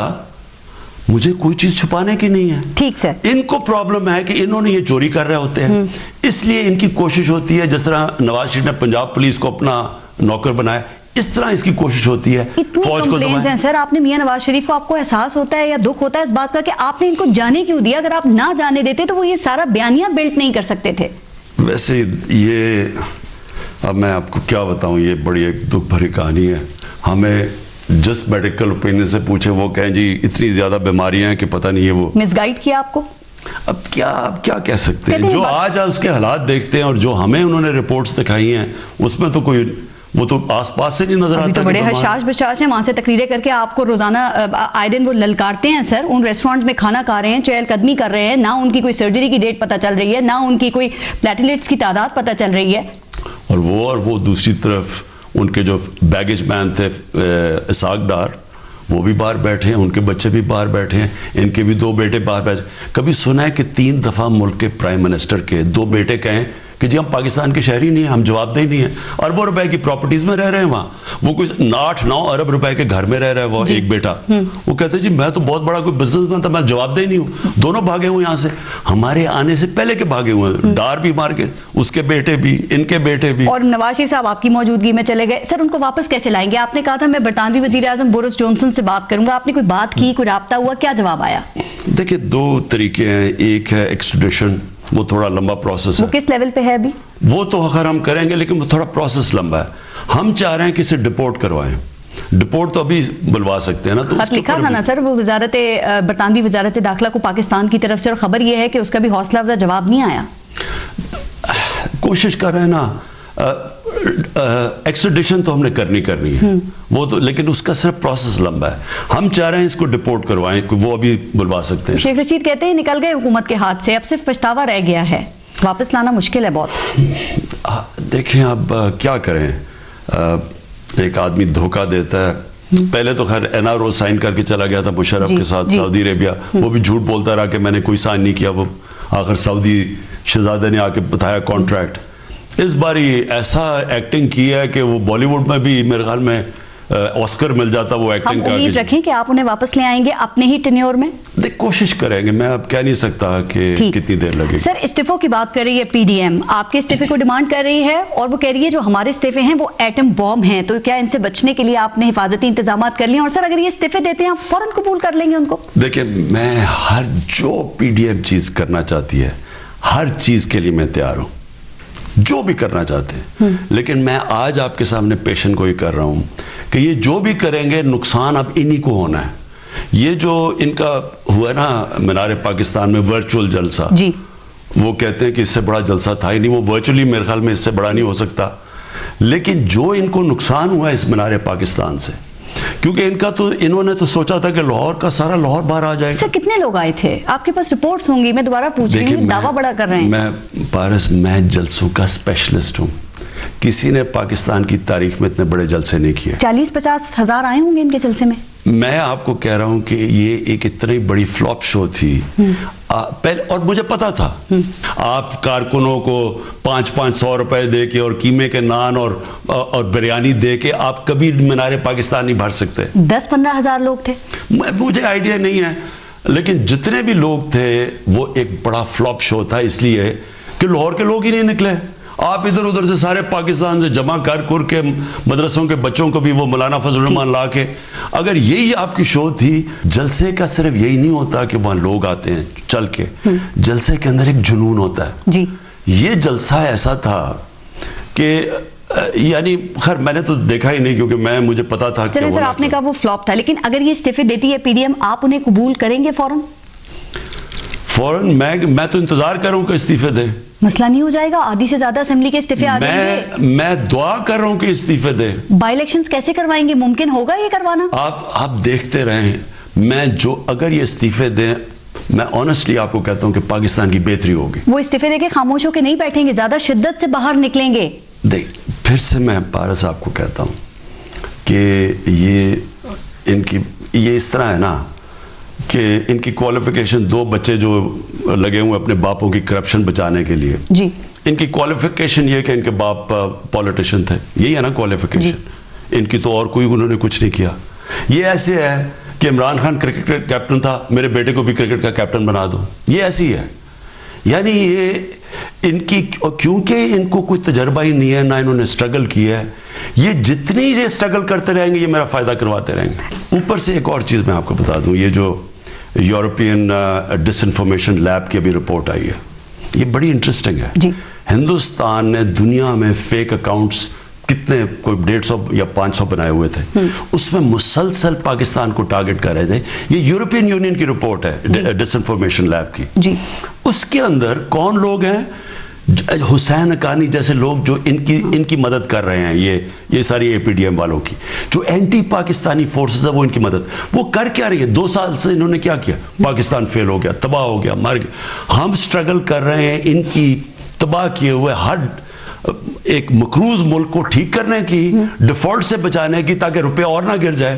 مجھے کوئی چیز چھپانے کی نہیں ہے. ٹھیک سر. ان کو پرابلم ہے کہ انہوں نے یہ چوری کر رہے ہوتے ہیں، اس لیے ان کی کوشش ہوتی ہے، جس طرح نواز شریف نے پنجاب پولیس کو اپنا نوکر بنایا، اس طرح اس کی کوشش ہوتی ہے فوج کو دبائیں. سر آپ نے میاں نواز شریف کو، آپ کو احساس ہوتا ہے یا دکھ ہوتا ہے اس بات کا کہ آپ نے ان کو جانے کیوں دیا؟ اگر آپ نہ جانے دیتے تو وہ یہ سارا بیانیہ بلٹ نہیں کر سکتے تھے. ویسے یہ اب میں آپ کو کیا بتاؤں، یہ بڑی ایک دکھ بھری کہانی ہے. ہمیں جس میڈیکل اوپینین سے پوچھے وہ کہیں جی اتنی زیادہ بیماریاں ہیں کہ پتہ نہیں ہے. وہ مس گائیڈ کیا آپ کو. اب کیا کہہ سکتے ہیں؟ جو آج اس کے حالات دیکھتے ہیں اور جو ہمیں انہوں نے رپورٹس دکھائی ہیں اس میں تو کوئی وہ تو آس پاس سے نہیں نظر آتا. تو بڑے حشاش بشاش ہیں، وہاں سے تقریریں کر کے آپ کو روزانہ آئے دن وہ للکارتے ہیں. سر ان ریسٹورنٹ میں کھانا کھا رہے ہیں، چہل قدمی کر رہے ہیں، نہ ان کی کوئی سرجری کی ڈیٹ پتہ چل رہی ہے، نہ ان کی کوئی پلیٹلیٹس کی تعداد پتہ چل رہی ہے. اور وہ دوسری طرف ان کے جو بیگیج مین تھے اسحاق ڈار، وہ بھی باہر بیٹھے ہیں, ان کے بچے بھی باہر بیٹھے ہیں, ان کے بھی 2 بیٹے باہر بیٹھے. کبھی سنا ہے کہ 3 دفعہ ملک کے پرائم منسٹر کے 2 بیٹے کہیں کہ جی ہم پاکستان کے شہری نہیں ہیں, ہم جواب دہ نہیں ہیں, اربوں روپے کی پراپرٹیز میں رہ رہے ہیں وہاں, وہ کوئی 8-9 ارب روپے کے گھر میں رہ رہا ہے وہ ایک بیٹا, وہ کہتے ہیں جی میں تو بہت بڑا کوئی بزنس مین تھا, میں جواب دہ نہیں ہوں. دونوں بھاگے ہوئے یہاں سے, ہمارے آنے سے پہلے کے بھاگے ہوئے ہیں, ڈار بھی مار کے, اس کے بیٹے بھی, ان کے بیٹے بھی. اور نواز شریف صاحب آپ کی موجودگی میں چلے گئے, سر ان کو واپس کیسے لائیں گے؟ آپ نے کہا تھا میں برطانوی وزیر اعظم بورس جانسن سے بات کروں گا, آپ نے کوئی بات کی, کوئی رابطہ ہوا, کیا جواب آیا؟ دیکھیں 2 طریقے ہیں, ایک ہے ایکسٹریڈیشن, وہ تھوڑا لمبا پروسیس ہے. وہ کس لیول پہ ہے ابھی؟ وہ تو اگر ہم کریں گے لیکن وہ تھوڑا پروسیس لمبا ہے. ہم چاہ رہے ہیں کہ اسے ڈپورٹ کروائیں. ڈپورٹ تو ابھی بلوا سکتے ہیں نا, تو خط لکھا تھا نا سر وہ برطانوی وزارت داخلہ کو پاکستان کی طرف سے, اور خبر یہ ہے کہ اس کا بھی حوصلہ افزا جواب نہیں آیا. کوشش کر رہے ہیں نا, ایکسٹریڈیشن تو ہم نے کرنی ہے وہ تو, لیکن اس کا صرف پروسیس لمبا ہے. ہم چاہ رہے ہیں اس کو ڈپورٹ کروائیں, وہ ابھی بلوا سکتے ہیں. شیخ رشید کہتے ہیں نکل گئے حکومت کے ہاتھ سے, اب صرف پچھتاوا رہ گیا ہے, واپس لانا مشکل ہے بہت. دیکھیں اب کیا کریں, ایک آدمی دھوکہ دیتا ہے. پہلے تو خیر NRO سائن کر کے چلا گیا تھا مشرف کے ساتھ سعودی عربیہ, وہ بھی جھوٹ بولتا رہا کہ میں نے کوئی سائن نہیں کیا, وہ آخر سعودی شہزادے نے آ کے بتایا کانٹریکٹ. اس باری ایسا ایکٹنگ کی ہے کہ وہ بالی ووڈ میں بھی میرے خیال میں آسکر مل جاتا وہ ایکٹنگ کا. ہم امید رکھیں کہ آپ انہیں واپس لے آئیں گے اپنے ہی ٹینیور میں؟ دیکھ کوشش کریں گے, میں اب کہہ نہیں سکتا کہ کتنی دیر لگے گی. سر استعفوں کی بات کر رہی ہے PDM, آپ کے استعفے کو ڈیمانڈ کر رہی ہے, اور وہ کہہ رہی ہے جو ہمارے استعفے ہیں وہ ایٹم بوم ہیں, تو کیا ان سے بچنے کے لیے آپ نے حفاظتی انتظامات کر لیے؟ اور سر اگر یہ استعفے دیتے ہیں آپ فوراً قبول کر لیں گے ان کو؟ دیکھیں میں ہر جو PDM چیز کرنا چاہتی ہے ہر چیز کے لیے میں تیار ہوں, جو بھی کرنا چاہتے ہیں. لیکن میں آج آپ کے سامنے پیشن گوئی کر رہا ہوں کہ یہ جو بھی کریں گے نقصان اب انہی کو ہونا ہے. یہ جو ان کا ہوا نا مینار پاکستان میں ورچوئل جلسہ, جی وہ کہتے ہیں کہ اس سے بڑا جلسہ تھا ہی نہیں, وہ ورچولی میرے خیال میں اس سے بڑا نہیں ہو سکتا. لیکن جو ان کو نقصان ہوا ہے اس مینار پاکستان سے, کیونکہ انہوں نے تو سوچا تھا کہ لاہور کا سارا لاہور باہر آ جائے گا. سر کتنے لوگ آئے تھے؟ آپ کے پاس رپورٹس ہوں گی, میں دوبارہ پوچھ رہی ہوں, دعویٰ بڑا کر رہے ہیں. میں پارس, میں جلسوں کا اسپیشلسٹ ہوں, کسی نے پاکستان کی تاریخ میں اتنے بڑے جلسے نہیں کیے. 40-50 ہزار آئے ہوں گے ان کے جلسے میں. میں آپ کو کہہ رہا ہوں کہ یہ ایک اتنی بڑی فلاپ شو تھی, اور مجھے پتا تھا آپ کارکنوں کو 500-500 روپے دے کے اور قیمے کے نان اور بریانی دے کے آپ کبھی مینار پاکستان نہیں بھر سکتے. 10-15 ہزار لوگ تھے, مجھے آئیڈیا نہیں ہے, لیکن جتنے بھی لوگ تھے وہ ایک بڑا فلاپ شو تھا, اس لیے کہ لاہور کے لوگ ہی نہیں نکلے. آپ ادھر ادھر سے سارے پاکستان سے جمع کر کے مدرسوں کے بچوں کو بھی وہ مولانا فضل الرحمان لا کے, اگر یہی آپ کی شو تھی. جلسے کا صرف یہی نہیں ہوتا کہ وہاں لوگ آتے ہیں چل کے, جلسے کے اندر ایک جنون ہوتا ہے. جی یہ جلسہ ایسا تھا کہ یعنی خیر میں نے تو دیکھا ہی نہیں, کیونکہ مجھے پتا تھا کہ سر آپ نے کہا وہ فلاپ تھا, لیکن اگر یہ استعفے دیتی ہے PDM آپ انہیں قبول کریں گے فوراً؟ میں تو انتظار کروں کہ استعفے دیں. مسئلہ نہیں ہو جائے گا؟ آدھی سے زیادہ اسمبلی کے استعفے آ جائیں گے. میں دعا کر رہا ہوں کہ استعفے دے. بائی الیکشنز کیسے کروائیں گے؟ ممکن ہوگا یہ کروانا؟ آپ دیکھتے رہیں. اگر یہ استعفے دیں, میں آنیسٹلی آپ کو کہتا ہوں کہ پاکستان کی بہتری ہوگی. وہ استعفے دے کے خاموش ہو کے نہیں بیٹھیں گے, زیادہ شدت سے باہر نکلیں گے. دیکھ پھر سے میں پارس آپ کو کہتا ہوں کہ یہ اس طرح ہے نا کہ ان کی کوالیفیکیشن, 2 بچے جو لگے ہوئے اپنے باپوں کی کرپشن بچانے کے لیے, جی ان کی کوالیفیکیشن یہ کہ ان کے باپ پولیٹیشین تھے, یہی ہے نا کوالیفیکیشن. ان کی تو اور کوئی انہوں نے کچھ نہیں کیا. یہ ایسے ہے کہ عمران خان کرکٹ کا کیپٹن تھا, میرے بیٹے کو بھی کرکٹ کا کیپٹن بنا دو, یہ ایسی ہے. یعنی یہ ان کی, کیونکہ ان کو کوئی تجربہ ہی نہیں ہے, نہ انہوں نے اسٹرگل کیا ہے, یہ جتنی یہ اسٹرگل کرتے رہیں گے یہ میرا فائدہ کرواتے رہیں گے. اوپر سے ایک اور چیز میں آپ کو بتا دوں, یہ جو یورپین ڈس انفارمیشن لیب کی ابھی رپورٹ آئی ہے, یہ بڑی انٹرسٹنگ ہے. جی ہندوستان نے دنیا میں فیک اکاؤنٹس کتنے, کوئی 150 یا 500 بنائے ہوئے تھے, اس میں مسلسل پاکستان کو ٹارگٹ کر رہے تھے. یہ یورپین یونین کی رپورٹ ہے ڈس انفارمیشن لیب کی. جی اس کے اندر کون لوگ ہیں؟ حسین حقانی جیسے لوگ جو ان کی مدد کر رہے ہیں, یہ ساری APDM والوں کی جو اینٹی پاکستانی فورسز ہے, وہ ان کی مدد وہ کر کیا رہی ہے. 2 سال سے انہوں نے کیا کیا؟ پاکستان فیل ہو گیا, تباہ ہو گیا, مر گیا. ہم سٹرگل کر رہے ہیں ان کی تباہ کیے ہوئے ہر ایک مقروض ملک کو ٹھیک کرنے کی, ڈیفالٹ سے بچانے کی, تاکہ روپیہ اور نہ گر جائے.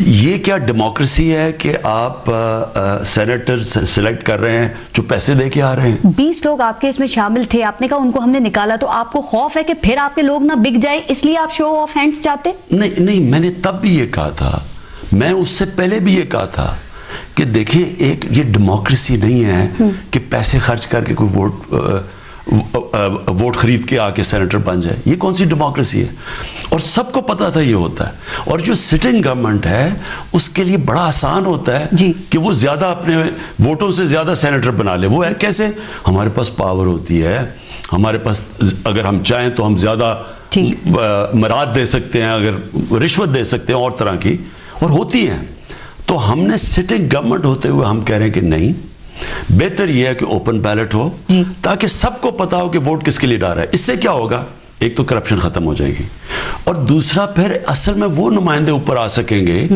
یہ کیا ڈیموکریسی ہے کہ آپ سینیٹر سلیکٹ کر رہے ہیں جو پیسے دے کے آ رہے ہیں؟ 20 لوگ آپ کے اس میں شامل تھے، آپ نے کہا ان کو ہم نے نکالا، تو آپ کو خوف ہے کہ پھر آپ کے لوگ نہ بک جائے، اس لیے آپ شو آف ہینڈز چاہتے؟ نہیں، میں نے تب بھی یہ کہا تھا، میں اس سے پہلے بھی یہ کہا تھا کہ دیکھیں ایک یہ ڈیموکریسی نہیں ہے کہ پیسے خرچ کر کے کوئی ووٹ خرید کے آ کے سینیٹر بن جائے. یہ کون سی ڈیموکریسی ہے؟ اور سب کو پتا تھا یہ ہوتا ہے. اور جو سٹنگ گورنمنٹ ہے اس کے لیے بڑا آسان ہوتا ہے کہ وہ زیادہ اپنے ووٹوں سے زیادہ سینیٹر بنا لے. وہ ہے کیسے؟ ہمارے پاس پاور ہوتی ہے، ہمارے پاس اگر ہم چاہیں تو ہم زیادہ مراد دے سکتے ہیں، اگر رشوت دے سکتے ہیں اور طرح کی، اور ہوتی ہیں. تو ہم نے سٹنگ گورنمنٹ ہوتے ہوئے ہم کہہ رہے ہیں کہ نہیں، بہتر یہ ہے کہ اوپن بیلٹ ہو تاکہ سب کو پتا ہو کہ ووٹ کس کے لیے ڈال رہا ہے. اس سے کیا ہوگا؟ ایک تو کرپشن ختم ہو جائے گی، اور دوسرا پھر اصل میں وہ نمائندے اوپر آ سکیں گے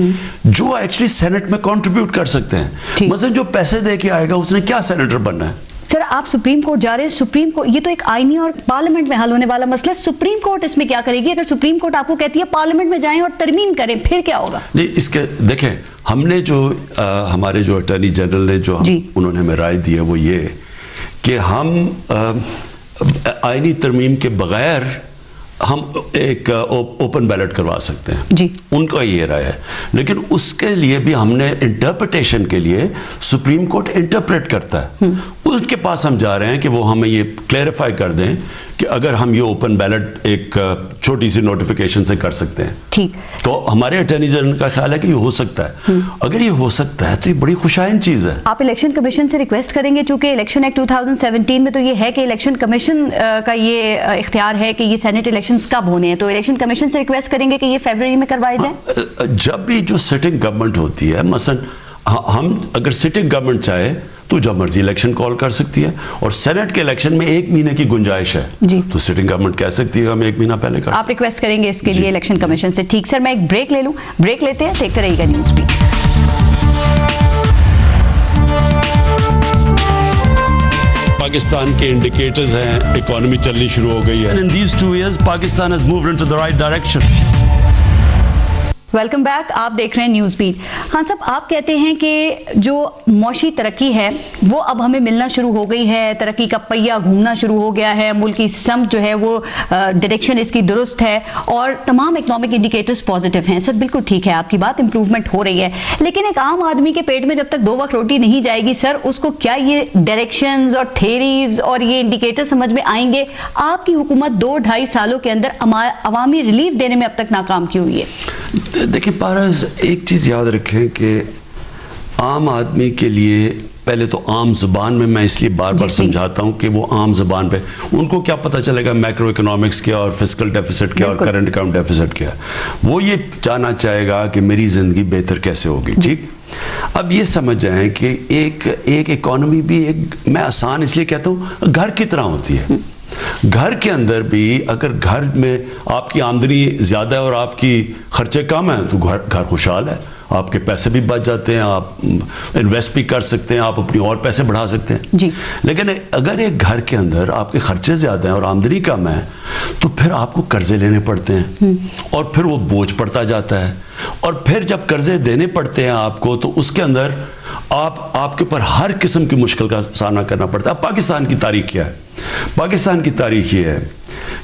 جو ایکچولی سینٹ میں کنٹریبیوٹ کر سکتے ہیں. مثلا جو پیسے دے کے آئے گا اس نے کیا سینیٹر بننا ہے؟ سر آپ سپریم کورٹ جا رہے ہیں، سپریم کورٹ یہ تو ایک آئینی اور پارلیمنٹ میں حل ہونے والا مسئلہ ہے، سپریم کورٹ اس میں کیا کرے گی؟ اگر سپریم کورٹ آپ کو کہتی ہے پارلیمنٹ میں جائیں اور ترمیم کریں، پھر کیا ہوگا؟ نہیں، اس کے دیکھیں ہم نے جو ہمارے جو اٹارنی جنرل نے جو انہوں نے ہمیں رائے دی ہے وہ یہ کہ ہم آئینی ترمیم کے بغیر ہم ایک اوپن بیلٹ کروا سکتے ہیں. ان کا یہ رائے ہے، لیکن اس کے لیے بھی ہم نے انٹرپریٹیشن کے لیے سپریم کورٹ انٹرپریٹ کرتا ہے. اس کے پاس ہم جا رہے ہیں کہ وہ ہمیں یہ کلیریفائی کر دیں کہ اگر ہم یہ اوپن بیلٹ ایک چھوٹی سی نوٹیفیکیشن سے کر سکتے ہیں تو ہمارے اٹارنی جنرل کا خیال ہے کہ یہ ہو سکتا ہے. اگر یہ ہو سکتا ہے تو یہ بڑی خوشائن چیز ہے. آپ الیکشن کمیشن سے ریکویسٹ کریں گے، چونکہ الیکشن ایکٹ 2017 میں تو یہ ہے کہ الیکشن کمیشن کا یہ اختیار ہے کہ یہ سینٹ الیکشنز کب ہونے ہیں، تو الیکشن کمیشن سے ریکویسٹ کریں گے کہ یہ فیبروری میں کروائے جائیں؟ جب بھی جو سٹنگ گورنمنٹ ہوتی ہے، مثلا ہم اگر سٹنگ گورنمنٹ چاہے تو جب مرضی الیکشن کال کر سکتی ہے، اور سینٹ کے الیکشن میں 1 مہینے کی گنجائش ہے تو سٹنگ گورنمنٹ کہہ سکتی ہے ہم 1 مہینہ پہلے کر. آپ ریکویسٹ کریں گے اس کے لیے الیکشن کمیشن سے؟ ٹھیک سر، میں ایک بریک لے لوں، بریک لیتے ہیں، دیکھتے رہیے گا نیوز بیٹ. پاکستان کے انڈیکیٹرز ہیں، اکانومی چلنی شروع ہو گئی ہے. In these 2 years Pakistan has moved into the right direction. Welcome back, آپ دیکھ رہے ہیں نیوز بیٹ. خان صاحب آپ کہتے ہیں کہ جو معاشی ترقی ہے وہ اب ہمیں ملنا شروع ہو گئی ہے، ترقی کا پہیہ گھومنا شروع ہو گیا ہے، ملک کی سمت جو ہے وہ ڈائریکشن اس کی درست ہے، اور تمام اکنامک انڈیکیٹرز پازیٹیو ہیں. سر بالکل ٹھیک ہے، آپ کی بات، امپروومنٹ ہو رہی ہے، لیکن ایک عام آدمی کے پیٹ میں جب تک 2 وقت روٹی نہیں جائے گی سر، اس کو کیا یہ ڈائریکشنز اور تھیریز اور یہ انڈیکیٹر سمجھ میں آئیں گے؟ آپ کی حکومت 2-2.5 سالوں کے اندر عوامی ریلیف دینے میں اب تک ناکام کی ہوئی ہے. دیکھیں پارس، ایک چیز یاد رکھیں کہ عام آدمی کے لیے پہلے تو عام زبان میں اس لیے بار بار سمجھاتا ہوں کہ وہ عام زبان پہ ان کو کیا پتہ چلے گا میکرو اکنامکس کیا اور فسکل ڈیفیسٹ کیا اور کرنٹ اکاؤنٹ ڈیفیسٹ کیا. وہ یہ جاننا چاہے گا کہ میری زندگی بہتر کیسے ہوگی. ٹھیک، اب یہ سمجھ جائیں کہ ایک اکانومی بھی میں آسان اس لیے کہتا ہوں گھر کی طرح ہوتی ہے. گھر کے اندر بھی اگر گھر میں آپ کی آمدنی زیادہ ہے اور آپ کی خرچے کم ہیں تو گھر خوشحال ہے، آپ کے پیسے بھی بچ جاتے ہیں، آپ انویسٹ بھی کر سکتے ہیں، آپ اپنی اور پیسے بڑھا سکتے ہیں. لیکن اگر ایک گھر کے اندر آپ کے خرچے زیادہ ہیں اور آمدنی کم ہے تو پھر آپ کو قرضے لینے پڑتے ہیں، اور پھر وہ بوجھ پڑتا جاتا ہے، اور پھر جب قرضے دینے پڑتے ہیں آپ کو تو اس کے اندر آپ کے اوپر ہر قسم کی مشکل کا سامنا کرنا پڑتا ہے. اب پاکستان کی تاریخ کیا ہے؟ پاکستان کی تاریخ یہ ہے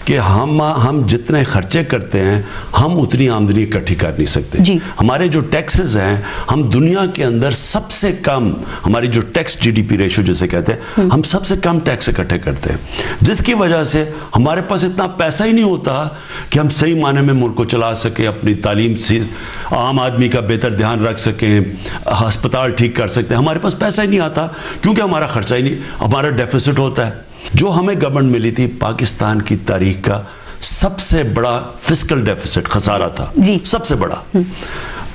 کہ ہم جتنے خرچے کرتے ہیں ہم اتنی آمدنی اکٹھی کر نہیں سکتے. ہمارے جو ٹیکسز ہیں، ہم دنیا کے اندر سب سے کم، ہماری جو tax G D P ratio جسے کہتے ہیں، ہم سب سے کم ٹیکس اکٹھے کرتے ہیں، جس کی وجہ سے ہمارے پاس اتنا پیسہ ہی نہیں ہوتا کہ ہم صحیح معنی میں ملک کو چلا سکیں، اپنی تعلیم سے عام آدمی کا بہتر دھیان رکھ سکیں، ہسپتال ٹھیک کر سکتے ہیں. ہمارے پاس پیسہ ہی نہیں آتا کیونکہ ہمارا خرچہ ہی نہیں، ہمارا ڈیفیسٹ ہوتا ہے. جو ہمیں گورنمنٹ ملی تھی پاکستان کی تاریخ کا سب سے بڑا فسکل ڈیفیسٹ خسارہ تھا، سب سے بڑا.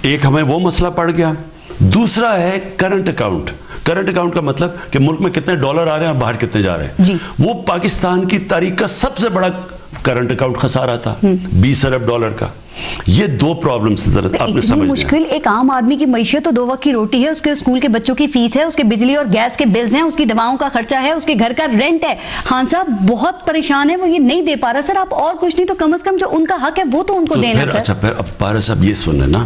ایک ہمیں وہ مسئلہ پڑ گیا. دوسرا ہے کرنٹ اکاؤنٹ. کرنٹ اکاؤنٹ کا مطلب کہ ملک میں کتنے ڈالر آ رہے ہیں اور باہر کتنے جا رہے ہیں. وہ پاکستان کی تاریخ کا سب سے بڑا کرنٹ اکاؤنٹ خسارہ تھا، 20 ارب ڈالر کا. یہ 2 پرابلمز آپ نے سمجھ مشکل. ایک عام آدمی کی معیشت تو 2 وقت کی روٹی ہے، اس کے اسکول کے بچوں کی فیس ہے، اس کے بجلی اور گیس کے بلز ہیں، اس کی دواؤں کا خرچہ ہے، اس کے گھر کا رینٹ ہے. خان صاحب بہت پریشان ہے، وہ یہ نہیں دے پا رہا. سر آپ اور کچھ نہیں تو کم از کم جو ان کا حق ہے وہ تو ان کو دینا. اچھا پھر اب پارس صاحب یہ سنیں نا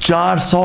400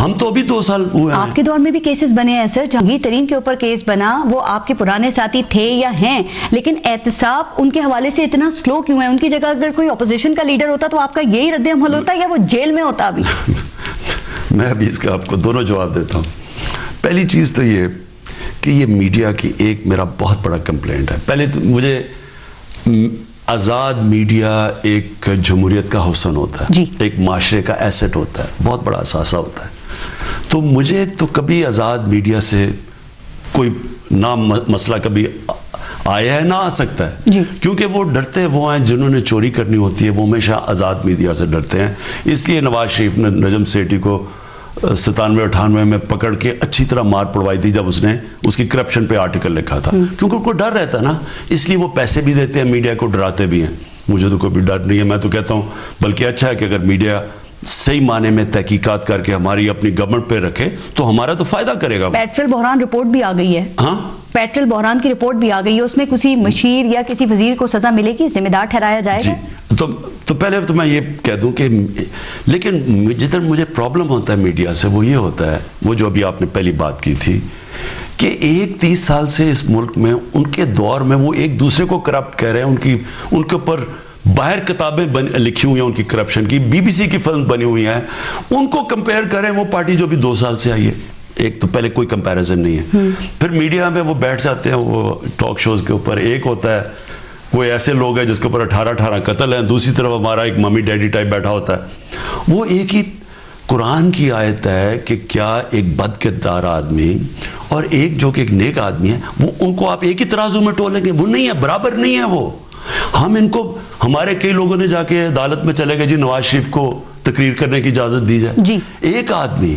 ہم تو ابھی 2 سال ہوئے ہیں. آپ کے دور میں بھی کیسز بنے ہیں سر. جہانگیر ترین کے اوپر کیس بنا, وہ آپ کے پرانے ساتھی تھے یا ہیں, لیکن احتساب ان کے حوالے سے اتنا سلو کیوں ہے؟ ان کی جگہ اگر کوئی اپوزیشن کا لیڈر ہوتا تو آپ کا یہی رد عمل ہوتا یا وہ جیل میں ہوتا ابھی؟ میں ابھی اس کا آپ کو دونوں جواب دیتا ہوں. پہلی چیز تو یہ کہ یہ میڈیا کی ایک میرا بہت بڑا کمپلینٹ ہے. پہلے تو مجھے آزاد میڈیا ایک جمہوریت کا حسن ہوتا ہے, ایک معاشرے کا ایسٹ ہوتا ہے, بہت بڑا اثاثہ ہوتا ہے. تو مجھے تو کبھی آزاد میڈیا سے کوئی مسئلہ کبھی آیا ہے, نہ آ سکتا ہے, کیونکہ وہ ڈرتے وہ ہیں جنہوں نے چوری کرنی ہوتی ہے, وہ ہمیشہ آزاد میڈیا سے ڈرتے ہیں. اس لیے نواز شریف نے نجم سیٹھی کو 97-98 میں پکڑ کے اچھی طرح مار پڑوائی تھی جب اس نے اس کی کرپشن پہ آرٹیکل لکھا تھا, کیونکہ ان کو ڈر رہتا ہے نا, اس لیے وہ پیسے بھی دیتے ہیں, میڈیا کو ڈراتے بھی ہیں. مجھے تو کوئی بھی ڈر نہیں ہے. میں تو کہتا ہوں بلکہ اچھا ہے کہ اگر میڈیا صحیح معنی میں تحقیقات کر کے ہماری اپنی گورنمنٹ پہ رکھے تو ہمارا تو فائدہ کرے گا. پیٹرول بحران رپورٹ بھی آ گئی ہے. ہاں, پیٹرول بحران کی رپورٹ بھی آ گئی ہے, اس میں کسی مشیر یا کسی وزیر کو سزا ملے گی, ذمہ دار ٹھہرایا جائے گا. تو پہلے تو میں یہ کہہ دوں کہ لیکن جدھر مجھے پرابلم ہوتا ہے میڈیا سے وہ یہ ہوتا ہے, وہ جو ابھی آپ نے پہلی بات کی تھی کہ 30 سال سے اس ملک میں ان کے دور میں وہ ایک دوسرے کو کرپٹ کہہ رہے ہیں. ان کے اوپر باہر کتابیں لکھی ہوئی ہیں ان کی کرپشن کی, BBC کی فلم بنی ہوئی ہیں, ان کو کمپیئر کریں وہ پارٹی جو بھی 2 سال سے آئی ہے. ایک تو پہلے کوئی کمپیریزن نہیں ہے. پھر میڈیا میں وہ بیٹھ جاتے ہیں وہ ٹاک شوز کے اوپر, ایک ہوتا ہے کوئی ایسے لوگ ہیں جس کے اوپر 18 قتل ہیں, دوسری طرف ہمارا ایک ممی ڈیڈی ٹائپ بیٹھا ہوتا ہے. وہ ایک ہی قرآن کی آیت ہے کہ کیا ایک بد کردار آدمی اور ایک جو کہ ایک نیک آدمی ہے, وہ ان کو آپ ایک ہی ترازو میں تولیں گے؟ وہ نہیں ہے, برابر نہیں ہے وہ. ہم ان کو, ہمارے کئی لوگوں نے جا کے عدالت میں چلے گئے جی نواز شریف کو تقریر کرنے کی اجازت دی جائے. ایک آدمی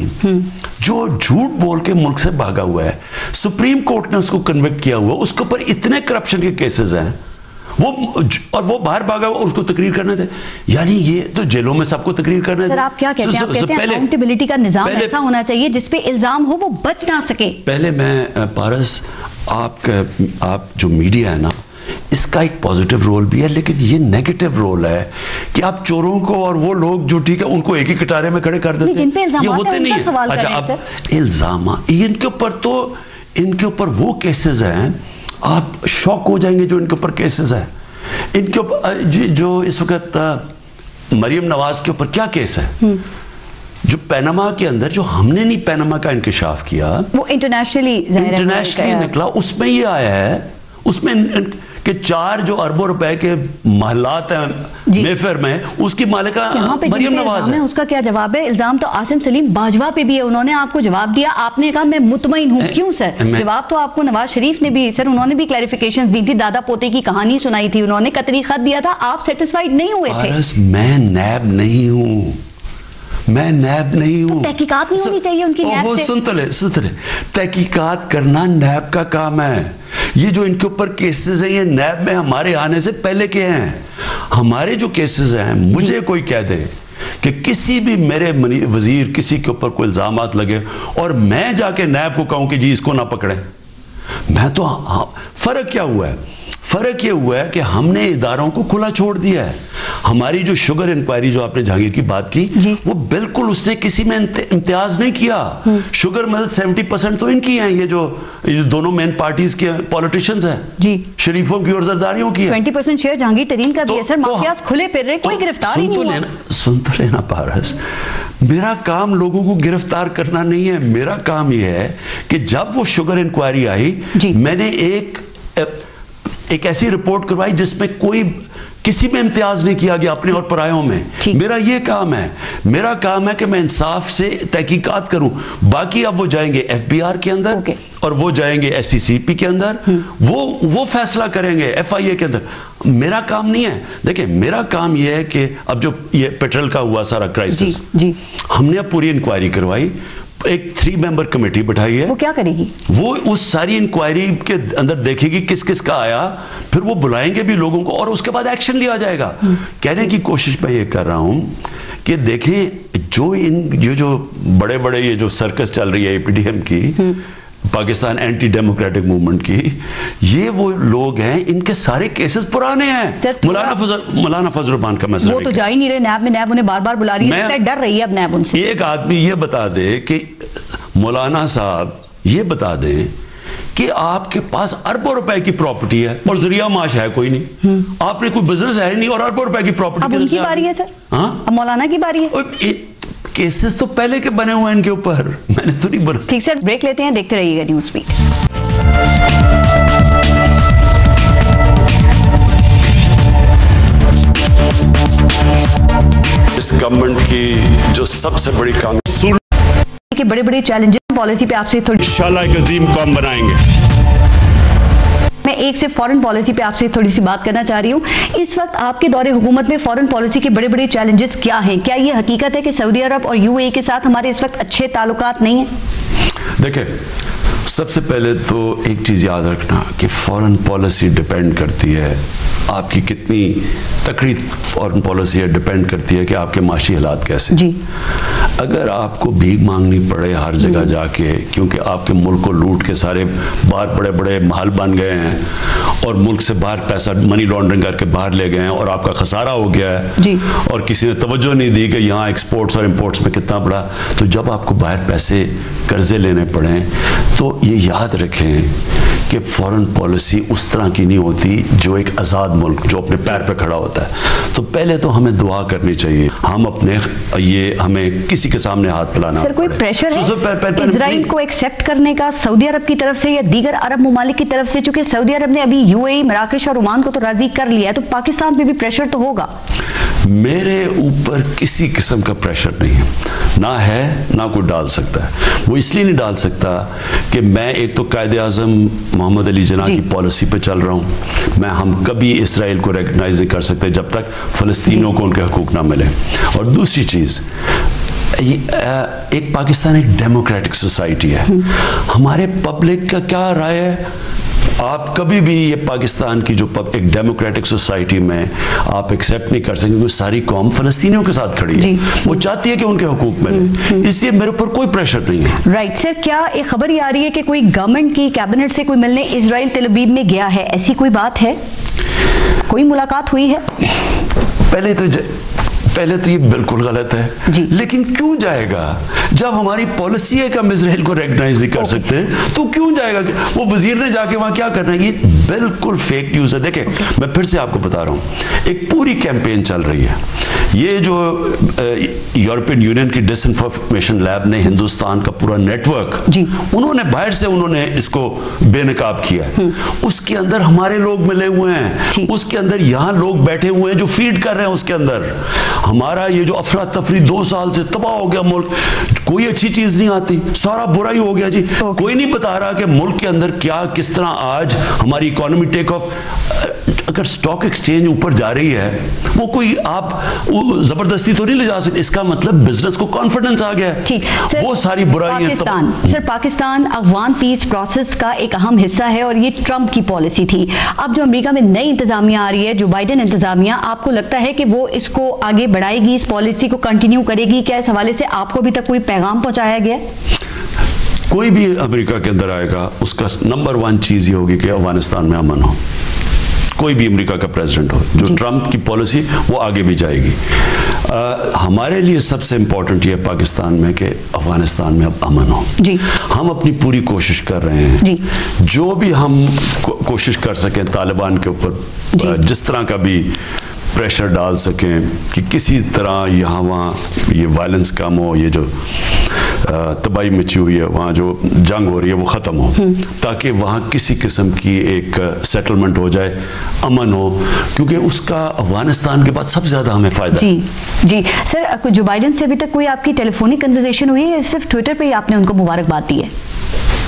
جو جھوٹ بول کے ملک سے بھاگا ہوا ہے, سپریم کورٹ نے اس کو کنوکٹ کیا ہوا, اس کے اوپر اتنے کرپشن کے کیسز ہیں, اور وہ باہر بھاگا ہوا, اس کو تقریر کرنے دے. یعنی یہ تو جیلوں میں سب کو تقریر کرنے دے. سر آپ کیا کہتے ہیں؟ آپ کہتے ہیں اکاؤنٹیبلٹی کا نظام ایسا ہونا چاہیے جس پہ الزام ہو وہ بچ نہ سکے. پہلے میں پارس, آپ جو میڈیا ہے نا, اس کا ایک پازیٹیو رول بھی ہے, لیکن یہ نیگیٹو رول ہے کہ آپ چوروں کو اور وہ لوگ جو ٹھیک ہے ان کو ایک ہی کٹارے میں کھڑے کر دیتے ہیں. یہ ہوتے نہیں ہیں. اچھا, اب الزامات ان کے اوپر, تو ان کے اوپر وہ کیسز ہیں, آپ شوق ہو جائیں گے جو ان کے اوپر کیسز ہیں. ان کے اوپر جو اس وقت مریم نواز کے اوپر کیا کیس ہے, جو پیناما کے اندر, جو ہم نے نہیں پیناما کا انکشاف کیا, وہ انٹرنیشنلی نکلا, اس میں یہ آیا ہے, اس میں کہ 4 اربوں روپے کے محلات ہیں میفر میں, اس کی مالکہ مریم نواز ہے. اس کا کیا جواب ہے؟ الزام تو عاصم سلیم باجوہ پہ بھی ہے, انہوں نے آپ کو جواب دیا, آپ نے کہا میں مطمئن ہوں. کیوں سر؟ جواب تو آپ کو نواز شریف نے بھی, سر انہوں نے بھی کلیریفیکیشنز دی تھی, دادا پوتے کی کہانی سنائی تھی, انہوں نے قطعی خط دیا تھا, آپ سیٹسفائیڈ نہیں ہوئے تھے. میں نیب نہیں ہوں, میں نیب نہیں ہوں. تحقیقات نہیں ہونی چاہیے ان کی نیب سے؟ سنتے لے, تحقیقات کرنا نیب کا کام ہے. یہ جو ان کے اوپر کیسز ہیں یہ نیب میں ہمارے آنے سے پہلے کے ہیں. ہمارے جو کیسز ہیں, مجھے کوئی کہہ دے کہ کسی بھی میرے وزیر کسی کے اوپر کوئی الزامات لگے اور میں جا کے نیب کو کہوں کہ جی اس کو نہ پکڑیں, میں تو, فرق کیا ہوا ہے؟ فرق یہ ہوا ہے کہ ہم نے اداروں کو کھلا چھوڑ دیا ہے. ہماری جو شوگر انکوائری جو آپ نے جہانگیر کی بات کی, وہ بالکل اس نے کسی میں امتیاز نہیں کیا. شوگر مل 70% تو ان کی ہیں, یہ جو دونوں مین پارٹیز کے پولیٹیشنز ہیں, شریفوں کی اور زرداریوں کی ہے. 20% شیئر جہانگیر ترین کا بھی ہے. سر مافیاز کھلے پھر رہے, کوئی گرفتار ہی نہیں ہوا. سن تو لینا پارس, میرا کام لوگوں کو گرفتار کرنا نہیں ہے. میرا کام یہ ہے کہ جب وہ شوگر انکوائری آئی, میں نے ایک ایسی رپورٹ کروائی جس میں کوئی کسی میں امتیاز نہیں کیا گیا اپنے اور پرایوں میں. میرا یہ کام ہے, میرا کام ہے کہ میں انصاف سے تحقیقات کروں. باقی اب وہ جائیں گے FBR کے اندر اور وہ جائیں گے SCCP کے اندر, وہ فیصلہ کریں گے FIA کے اندر. میرا کام نہیں ہے. دیکھیں میرا کام یہ ہے کہ اب جو یہ پیٹرول کا ہوا سارا کرائسس, ہم نے اب پوری انکوائری کروائی, ایک 3 ممبر کمیٹی بٹھائی ہے. وہ کیا کرے گی؟ وہ اس ساری انکوائری کے اندر دیکھے گی کس کس کا آیا, پھر وہ بلائیں گے بھی لوگوں کو اور اس کے بعد ایکشن لیا جائے گا. کہنے کی کوشش میں یہ کر رہا ہوں کہ دیکھیں جو بڑے بڑے یہ جو سرکس چل رہی ہے APDM کی, پاکستان اینٹی ڈیموکریٹک موومنٹ کی، یہ وہ لوگ ہیں ان کے سارے کیسز پرانے ہیں. مولانا فضل الرحمان کا مسئلہ وہ تو جا ہی نہیں رہے نیب میں، نیب انہیں بار بار بلا رہی ہے، ڈر رہی ہے اب نیب ان سے. ایک آدمی یہ بتا دے کہ مولانا صاحب یہ بتا دیں کہ آپ کے پاس اربوں روپے کی پراپرٹی ہے اور ذریعہ معاش ہے کوئی نہیں، آپ نے کوئی بزنس ہے نہیں اور اربوں روپے کی پراپرٹی. اب ان کی باری ہے سر، ہاں اب مولانا کی باری ہے. کیسز تو پہلے کے بنے ہوئے ہیں ان کے اوپر، میں نے تو نہیں بنا. ٹھیک سر، بریک لیتے ہیں، دیکھتے رہیے گا نیوز بیٹ. اس گورنمنٹ کی جو سب سے بڑی کام کہ بڑے بڑے چیلنجز پالیسی پہ آپ سے تھوڑی انشاءاللہ ایک عظیم قوم بنائیں گے. میں ایک سے فورن پالیسی پہ آپ سے تھوڑی سی بات کرنا چاہ رہی ہوں. اس وقت آپ کے دور حکومت میں فورن پالیسی کے بڑے بڑے چیلنجز کیا ہیں؟ کیا یہ حقیقت ہے کہ سعودی عرب اور UAE کے ساتھ ہمارے اس وقت اچھے تعلقات نہیں ہیں؟ دیکھیں، سب سے پہلے تو ایک چیز یاد رکھنا کہ فورن پالیسی ڈیپینڈ کرتی ہے آپ کی کتنی تکڑی فورن پالیسی ہے، ڈیپینڈ کرتی ہے کہ آپ کے معاشی حالات کیسے. جی، اگر آپ کو بھیک مانگنی پڑے ہر جگہ جا کے کیونکہ آپ کے ملک کو لوٹ کے سارے باہر بڑے بڑے محل بن گئے ہیں اور ملک سے باہر پیسہ منی لانڈرنگ کر کے باہر لے گئے ہیں اور آپ کا خسارہ ہو گیا ہے جی، اور کسی نے توجہ نہیں دی کہ یہاں ایکسپورٹس اور امپورٹس میں کتنا بڑا، تو جب آپ کو باہر پیسے قرضے لینے پڑیں تو یہ یاد رکھیں کہ فورن پالیسی اس طرح کی نہیں ہوتی جو ایک آزاد ملک جو اپنے پیر پہ کھڑا ہوتا ہے. تو پہلے تو ہمیں دعا کرنی چاہیے، ہم اپنے ہمیں کسی کے سامنے ہاتھ پھیلانا. سر کوئی پریشر ہے اسرائیل کو ایکسیپٹ کرنے کا سعودی عرب کی طرف سے یا دیگر عرب ممالک کی طرف سے؟ چونکہ سعودی عرب نے ابھی UAE، مراکش اور عمان کو تو راضی کر لیا ہے، تو پاکستان پہ بھی پریشر تو ہوگا. میرے اوپر کسی قسم کا پریشر نہیں ہے، نہ ہے نہ کوئی ڈال سکتا ہے. وہ اس لیے نہیں ڈال سکتا کہ میں ایک تو قائد اعظم محمد علی جناح کی پالیسی پہ چل رہا ہوں. ہم کبھی اسرائیل کو ریکگنائز نہیں کر سکتے جب تک فلسطینیوں کو ان کے حقوق نہ ملے. اور دوسری چیز، ایک پاکستان ایک ڈیموکریٹک سوسائٹی ہے، ہمارے پبلک کا کیا رائے ہے؟ آپ کبھی بھی یہ پاکستان کی جو ایک ڈیموکریٹک سوسائٹی میں آپ ایکسیپٹ نہیں کر سکیں کیونکہ ساری قوم فلسطینیوں کے ساتھ کھڑی ہے، وہ چاہتی ہے کہ ان کے حقوق ملے، اس لیے میرے اوپر کوئی پریشر نہیں ہے. رائٹ سر، کیا ایک خبر یہ آ رہی ہے کہ کوئی گورنمنٹ کی کیبنٹ سے کوئی ملنے اسرائیل تل ابیب میں گیا ہے؟ ایسی کوئی بات ہے؟ کوئی ملاقات ہوئی ہے؟ پہلے تو یہ بالکل غلط ہے، لیکن کیوں جائے گا جب ہماری پالیسی ہے کہ ہم اسرائیل کو ریکگنائز نہیں کر سکتے تو کیوں جائے گا؟ وہ وزیر نے جا کے وہاں کیا کرنا ہے؟ یہ بالکل فیک نیوز ہے. دیکھیں، میں پھر سے آپ کو بتا رہا ہوں، ایک پوری کیمپین چل رہی ہے. یہ جو یورپین یونین کی ڈس انفارمیشن لیب نے ہندوستان کا پورا نیٹ ورک انہوں نے باہر سے انہوں نے اس کو بے نقاب کیا ہے. اس کے اندر ہمارے لوگ ملے ہوئے ہیں، اس کے اندر یہاں لوگ بیٹھے ہوئے ہیں جو فیڈ کر رہے ہیں. اس کے اندر ہمارا یہ جو افراتفری 2 سال سے تباہ ہو گیا ملک، کوئی اچھی چیز نہیں آتی، سارا برا ہی ہو گیا جی. کوئی نہیں بتا رہا کہ ملک کے اندر کیا کس طرح آج ہماری اکانومی ٹیک آف. اگر سٹاک ایکسچینج اوپر جا رہی ہے وہ کوئی آپ زبردستی تو نہیں لے جا سکتے، اس کا مطلب بزنس کو کانفیڈنس آ گیا ہے. وہ ساری برائی ہے. سر پاکستان افغان پیس پروسیس کا ایک اہم حصہ ہے اور یہ ٹرمپ کی پالیسی تھی. اب جو امریکہ میں نئی انتظامیہ آ رہی ہے، جو بائیڈن انتظامیہ، آپ کو لگتا ہے کہ وہ اس کو آگے بڑھائے گی، اس پالیسی کو کنٹینیو کرے گی؟ کیا اس حوالے سے آپ کو ابھی تک کوئی پیغام پہنچایا گیا؟ کوئی بھی امریکہ کے اندر آئے گا اس کا نمبر 1 چیز یہ ہوگی کہ افغانستان میں امن ہو. کوئی بھی امریکہ کا پریزیڈنٹ ہو، جو ٹرمپ کی پالیسی وہ آگے بھی جائے گی. ہمارے لیے سب سے امپورٹنٹ یہ پاکستان میں کہ افغانستان میں اب امن ہو. ہم اپنی پوری کوشش کر رہے ہیں، جو بھی ہم کوشش کر سکیں طالبان کے اوپر جس طرح کا بھی پریشر ڈال سکیں کہ کسی طرح یہاں وہاں یہ وائلنس کم ہو، یہ جو تباہی مچی ہوئی ہے وہاں جو جنگ ہو رہی ہے وہ ختم ہو، تاکہ وہاں کسی قسم کی ایک سیٹلمنٹ ہو جائے، امن ہو، کیونکہ اس کا افغانستان کے بعد سب سے زیادہ ہمیں فائدہ ہے. جی سر، جو بائیڈن سے ابھی تک کوئی آپ کی ٹیلی فونک کنورسیشن ہوئی ہے؟ صرف ٹویٹر پہ ہی آپ نے ان کو مبارکباد دی ہے؟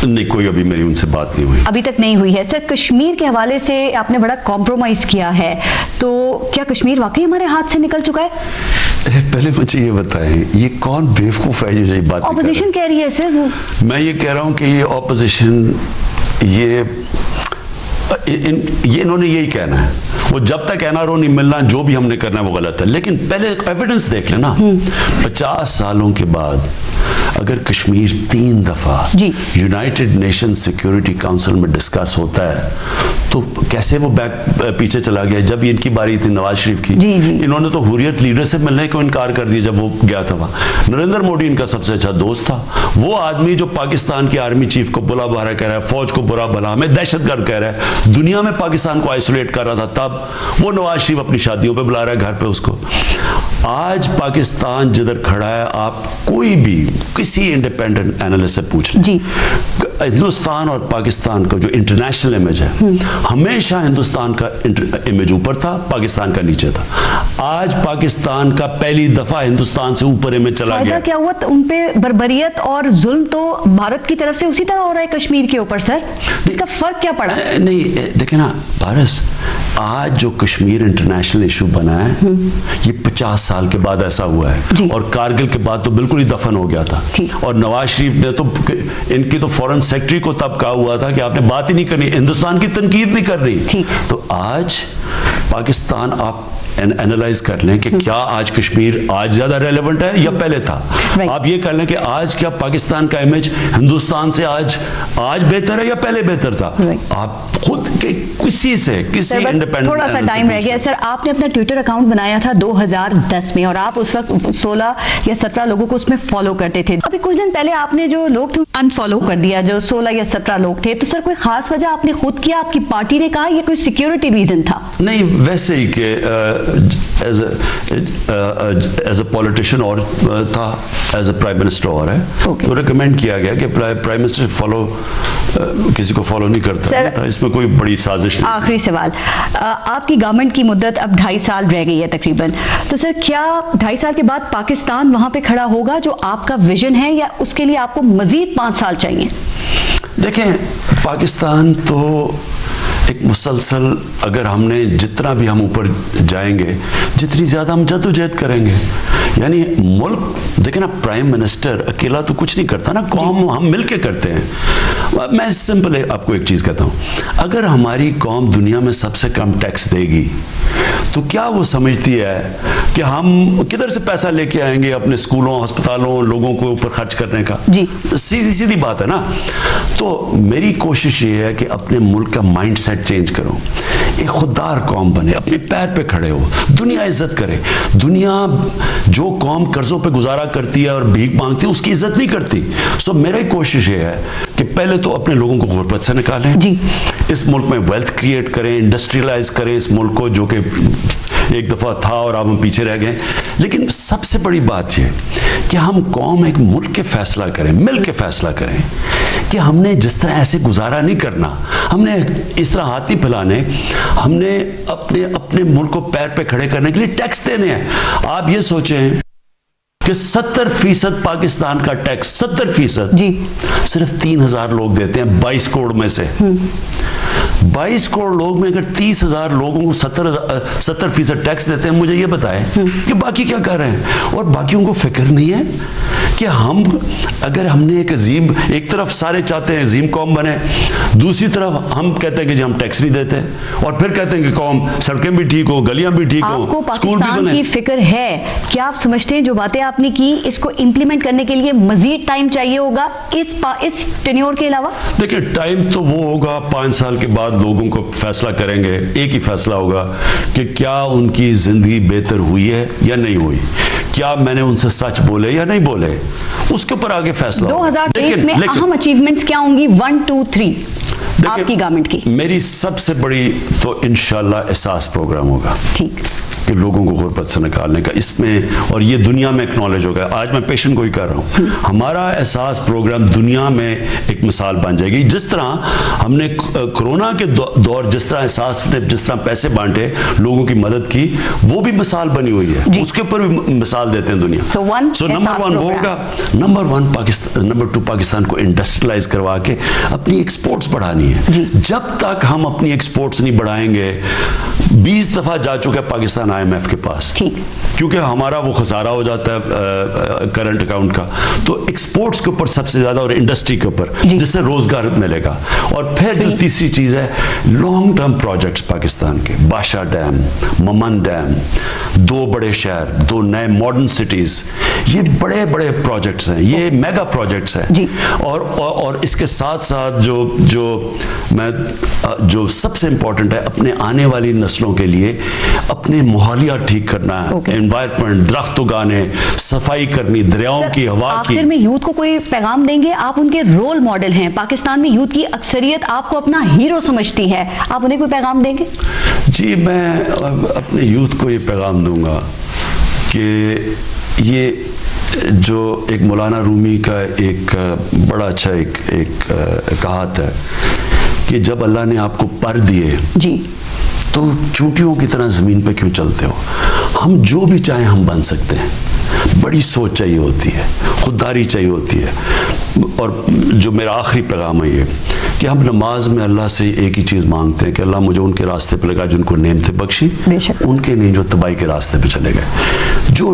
نہیں، کوئی ابھی میری ان سے بات نہیں ہوئی، ابھی تک نہیں ہوئی ہے. سر کشمیر کے حوالے سے آپ نے بڑا کمپرومائز کیا ہے، تو کیا کشمیر واقعی ہمارے ہاتھ سے نکل چکا ہے؟ پہلے مجھے یہ بتائیں، یہ کون بیوقوف ہے جو یہ بات کر رہا ہے؟ اپوزیشن کہہ رہی ہے سر. میں یہ کہہ رہا ہوں کہ یہ اپوزیشن یہ انہوں نے یہی کہنا ہے. وہ جب تک NRO نہیں ملنا جو بھی ہم نے کرنا ہے وہ غلط ہے. لیکن پہلے ایویڈنس دیکھ لینا. 50 سالوں کے بعد اگر کشمیر 3 دفعہ جی یونائٹڈ نیشن سیکیورٹی کاؤنسل میں ڈسکس ہوتا ہے تو کیسے وہ پیچھے چلا گیا؟ جب ان کی باری تھی نواز شریف کی، انہوں نے تو حریت لیڈر سے ملنے کو انکار کر دیا جب وہ گیا تھا وہاں۔ نریندر مودی ان کا سب سے اچھا دوست تھا، وہ آدمی جو پاکستان کی آرمی چیف کو بلا بھلا کہہ رہا ہے، فوج کو برا بھلا، ہمیں دہشت گرد کہہ رہا ہے، دنیا میں پاکستان کو آئسولیٹ کر رہا تھا، تب وہ نواز شریف اپنی شادیوں پہ بلا رہا ہے گھر پہ اس کو۔ آج پاکستان جدھر کھڑا ہے، آپ کوئی بھی کسی انڈیپینڈنٹ اینالسٹ سے پوچھ لیں، ہندوستان اور پاکستان کا جو انٹرنیشنل امیج ہے، ہمیشہ ہندوستان کا امیج اوپر تھا، پاکستان کا نیچے تھا۔ آج پاکستان کا پہلی دفعہ ہندوستان سے اوپر امیج چلا گیا۔ کیا ہوا ان پہ بربریت اور ظلم تو بھارت کی طرف سے اسی طرح ہو رہا ہے کشمیر کے اوپر، سر اس کا فرق کیا پڑا؟ نہیں دیکھیں نا پارس، آج جو کشمیر انٹرنیشنل ایشو بنا ہے یہ 50 سال کے بعد ایسا ہوا ہے، اور کارگل کے بعد تو بالکل ہی دفن ہو گیا تھا، اور نواز شریف نے تو ان کی تو فورن سیکٹری کو تب کہا ہوا تھا کہ آپ نے بات ہی نہیں کرنی، ہندوستان کی تنقید نہیں کر رہی۔ تو آج پاکستان آپ اینالائز کر لیں کہ کیا آج کشمیر آج زیادہ ریلیونٹ ہے یا پہلے تھا؟ آپ یہ کر لیں کہ آج کیا پاکستان کا امیج ہندوستان سے آج بہتر ہے یا پہلے بہتر تھا؟ آپ خود کسی سے کسی انڈیپینڈنٹ، تھوڑا سا ٹائم رہ گیا سر، آپ نے اپنا ٹویٹر اکاؤنٹ بنایا تھا 2010 میں، اور آپ اس وقت 16 یا 17 لوگوں کو اس میں فالو کرتے تھے۔ ابھی کچھ دن پہلے آپ نے جو لوگ تھے انفالو کر دیا، جو 16 یا 17 لوگ تھے، تو سر کوئی خاص وجہ آپ نے خود کیا، آپ کی پارٹی نے کہا، یا کوئی سیکیورٹی ریزن تھا؟ نہیں، ویسے ہی کہ ایز اے پولیٹیشین اور تھا، ایز اے پرائم منسٹر اور ہے، تو ریکمینڈ کیا گیا کہ پرائم منسٹر کسی کو فالو نہیں کرتا، اس میں کوئی بڑی سازش نہیں۔ آخری سوال، آپ کی گورنمنٹ کی مدت اب 2.5 سال رہ گئی ہے تقریباً، تو سر کیا 2.5 سال کے بعد پاکستان وہاں پہ کھڑا ہوگا جو آپ کا ویژن ہے، یا اس کے لیے آپ کو مزید 5 سال چاہیے؟ دیکھیں، پاکستان تو ایک مسلسل، اگر ہم نے جتنا بھی ہم اوپر جائیں گے، جتنی زیادہ ہم جدوجہد کریں گے، یعنی ملک دیکھیں نا، پرائم منسٹر اکیلا تو کچھ نہیں کرتا نا، قوم ہم مل کے کرتے ہیں۔ میں سمپل آپ کو ایک چیز کہتا ہوں، اگر ہماری قوم دنیا میں سب سے کم ٹیکس دے گی تو کیا وہ سمجھتی ہے کہ ہم کدھر سے پیسہ لے کے آئیں گے اپنے اسکولوں، ہسپتالوں، لوگوں کو اوپر خرچ کرنے کا؟ سیدھی بات ہے نا۔ تو میری کوشش یہ ہے کہ اپنے ملک کا مائنڈ سیٹ چینج کرو، ایک خوددار قوم بنے، اپنے پیر پہ کھڑے ہو، دنیا عزت کرے۔ دنیا جو قوم قرضوں پہ گزارا کرتی ہے اور بھیک مانگتی ہے، اس کی عزت نہیں کرتی۔ سو میری کوشش یہ ہے کہ پہلے تو اپنے لوگوں کو غربت سے نکالیں، اس ملک میں ویلتھ کریٹ کریں، انڈسٹریلائز کریں اس ملک کو، جو کہ ایک دفعہ تھا اور اب ہم پیچھے رہ گئے۔ لیکن سب سے بڑی بات یہ کہ ہم قوم ایک ملک کے فیصلہ کریں، مل کے فیصلہ کریں کہ ہم نے جس طرح ایسے گزارا نہیں کرنا، ہم نے اس طرح ہاتھ نہیں پھیلانے، ہم نے اپنے ملک کو پیر پہ کھڑے کرنے کے لیے ٹیکس دینے ہیں۔ آپ یہ سوچیں کہ 70% پاکستان کا ٹیکس، 70% صرف 3000 لوگ دیتے ہیں 22 کروڑ میں سے۔ 22 کروڑ لوگ میں اگر 30,000 لوگوں کو 70% ٹیکس دیتے ہیں، مجھے یہ بتائیں کہ باقی کیا کر رہے ہیں؟ اور باقیوں کو فکر نہیں ہے کہ اگر ہم نے ایک طرف سارے چاہتے ہیں عظیم قوم بنے، دوسری طرف ہم کہتے ہیں کہ ہم ٹیکس نہیں دیتے، اور پھر کہتے ہیں کہ قوم سڑکیں بھی ٹھیک ہو، گلیاں بھی ٹھیک ہو، اسکول بھی بنے۔ آپ کو پاکستان کی فکر ہے؟ کیا آپ سمجھتے ہیں جو باتیں آپ نے کی، اس کو امپلیمنٹ کرنے کے لیے مزید ٹائم چاہیے ہوگا اس ٹینیور کے علاوہ؟ دیکھیں، ٹائم تو وہ ہوگا 5 سال کے بعد لوگوں کو فیصلہ کریں گے، ایک ہی فیصلہ ہوگا کہ کیا ان کی زندگی بہتر ہوئی ہے یا نہیں ہوئی، کیا میں نے ان سے سچ بولے یا نہیں بولے، اس کے اوپر آگے فیصلہ ہوگا۔ 2023 میں اہم اچیومنٹس کیا ہوں گی 1 2 3 آپ کی گورنمنٹ کی؟ میری سب سے بڑی تو انشاءاللہ احساس پروگرام ہوگا، کہ لوگوں کو غربت سے نکالنے کا، اس میں اور یہ دنیا میں اکنالج ہوگا۔ آج میں پیشن کو ہی کر رہا ہوں، ہمارا احساس پروگرام دنیا میں ایک مثال بن جائے گی۔ جس طرح ہم نے کرونا کے دور جس طرح احساس نے جس طرح پیسے بانٹے، لوگوں کی مدد کی، وہ بھی مثال بنی ہوئی ہے، اس کے اوپر بھی مثال دیتے ہیں دنیا۔ سو نمبر 1 وہ ہوگا، نمبر 1 پاکستان، نمبر 2 پاکستان کو انڈسٹریلائز کروا کے اپنی ایکسپورٹس بڑھانی ہے۔ جب تک ہم اپنی ایکسپورٹس نہیں بڑھائیں گے، 20 دفعہ جا چکا ہے پاکستان IMF کے پاس, کیونکہ ہمارا وہ خسارہ ہو جاتا ہے کرنٹ اکاؤنٹ کا. تو ایکسپورٹس کے اوپر سب سے زیادہ اور انڈسٹری کے اوپر, جس سے روزگار ملے گا. اور پھر جو تیسری چیز ہے, لانگ ٹرم پروجیکٹس پاکستان کے, باشا ڈیم, ممن ڈیم, 2 بڑے شہر, 2 نئے ماڈرن سٹیز, یہ بڑے بڑے پروجیکٹس ہیں, یہ میگا پروجیکٹس ہیں. اور اس کے ساتھ ساتھ جو سب سے امپورٹنٹ ہے, اپنے آنے والی نسلوں کے لیے اپنے ماحولیات ٹھیک کرنا ہے, انوائرمنٹ, درخت اگانے, صفائی کرنی, دریاؤں کی, ہوا کی. آخر میں یوتھ کو کوئی پیغام دیں گے؟ آپ ان کے رول ماڈل ہیں, پاکستان میں یوتھ کی اکثریت آپ کو اپنا ہیرو سمجھتی ہے, آپ انہیں کوئی پیغام دیں گے؟ جی, میں اپنے یوتھ کو یہ پیغام دوں گا کہ یہ جو ایک مولانا رومی کا ایک بڑا اچھا ایک کہات ہے کہ جب اللہ نے آپ کو پر دیے تو چونٹیوں کی طرح زمین پہ کیوں چلتے ہو. ہم جو بھی چاہیں ہم بن سکتے ہیں, بڑی سوچ چاہیے ہوتی ہے, خودداری چاہیے ہوتی ہے. اور جو میرا آخری پیغام ہے یہ کہ ہم نماز میں اللہ سے ایک ہی چیز مانگتے ہیں کہ اللہ مجھے ان کے راستے پہ لگا جن کو نعمتیں بخشی, ان کے نہیں جو تباہی کے راستے پہ چلے گئے. جو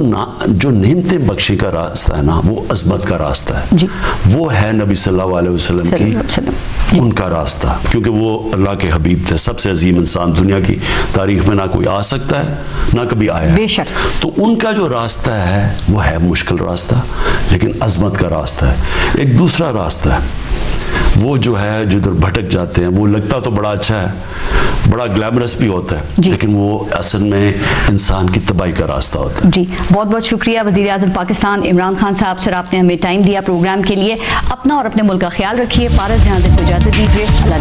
نعمتیں بخشی کا راستہ ہے نا, وہ عظمت کا راستہ ہے, وہ ہے نبی صلی اللہ علیہ وسلم کی ان کا راستہ, کیونکہ وہ اللہ کے حبیب تھے, سب سے عظیم انسان دنیا کی تاریخ میں نہ کوئی آ سکتا ہے نہ کبھی آیا. تو ان کا جو راستہ ہے وہ ہے مشکل راستہ لیکن عظمت کا راستہ ہے. ایک دوسرا راستہ ہے وہ جو ہے جدھر بھٹک جاتے ہیں, وہ لگتا تو بڑا اچھا ہے, بڑا گلیمرس بھی ہوتا ہے, لیکن وہ اصل میں انسان کی تباہی کا راستہ ہوتا ہے. جی, بہت بہت شکریہ وزیر اعظم پاکستان عمران خان صاحب, سر آپ نے ہمیں ٹائم دیا پروگرام کے لیے. اپنا اور اپنے ملک کا خیال رکھیے. پارس جہاں سے اجازت دیجیے. اللہ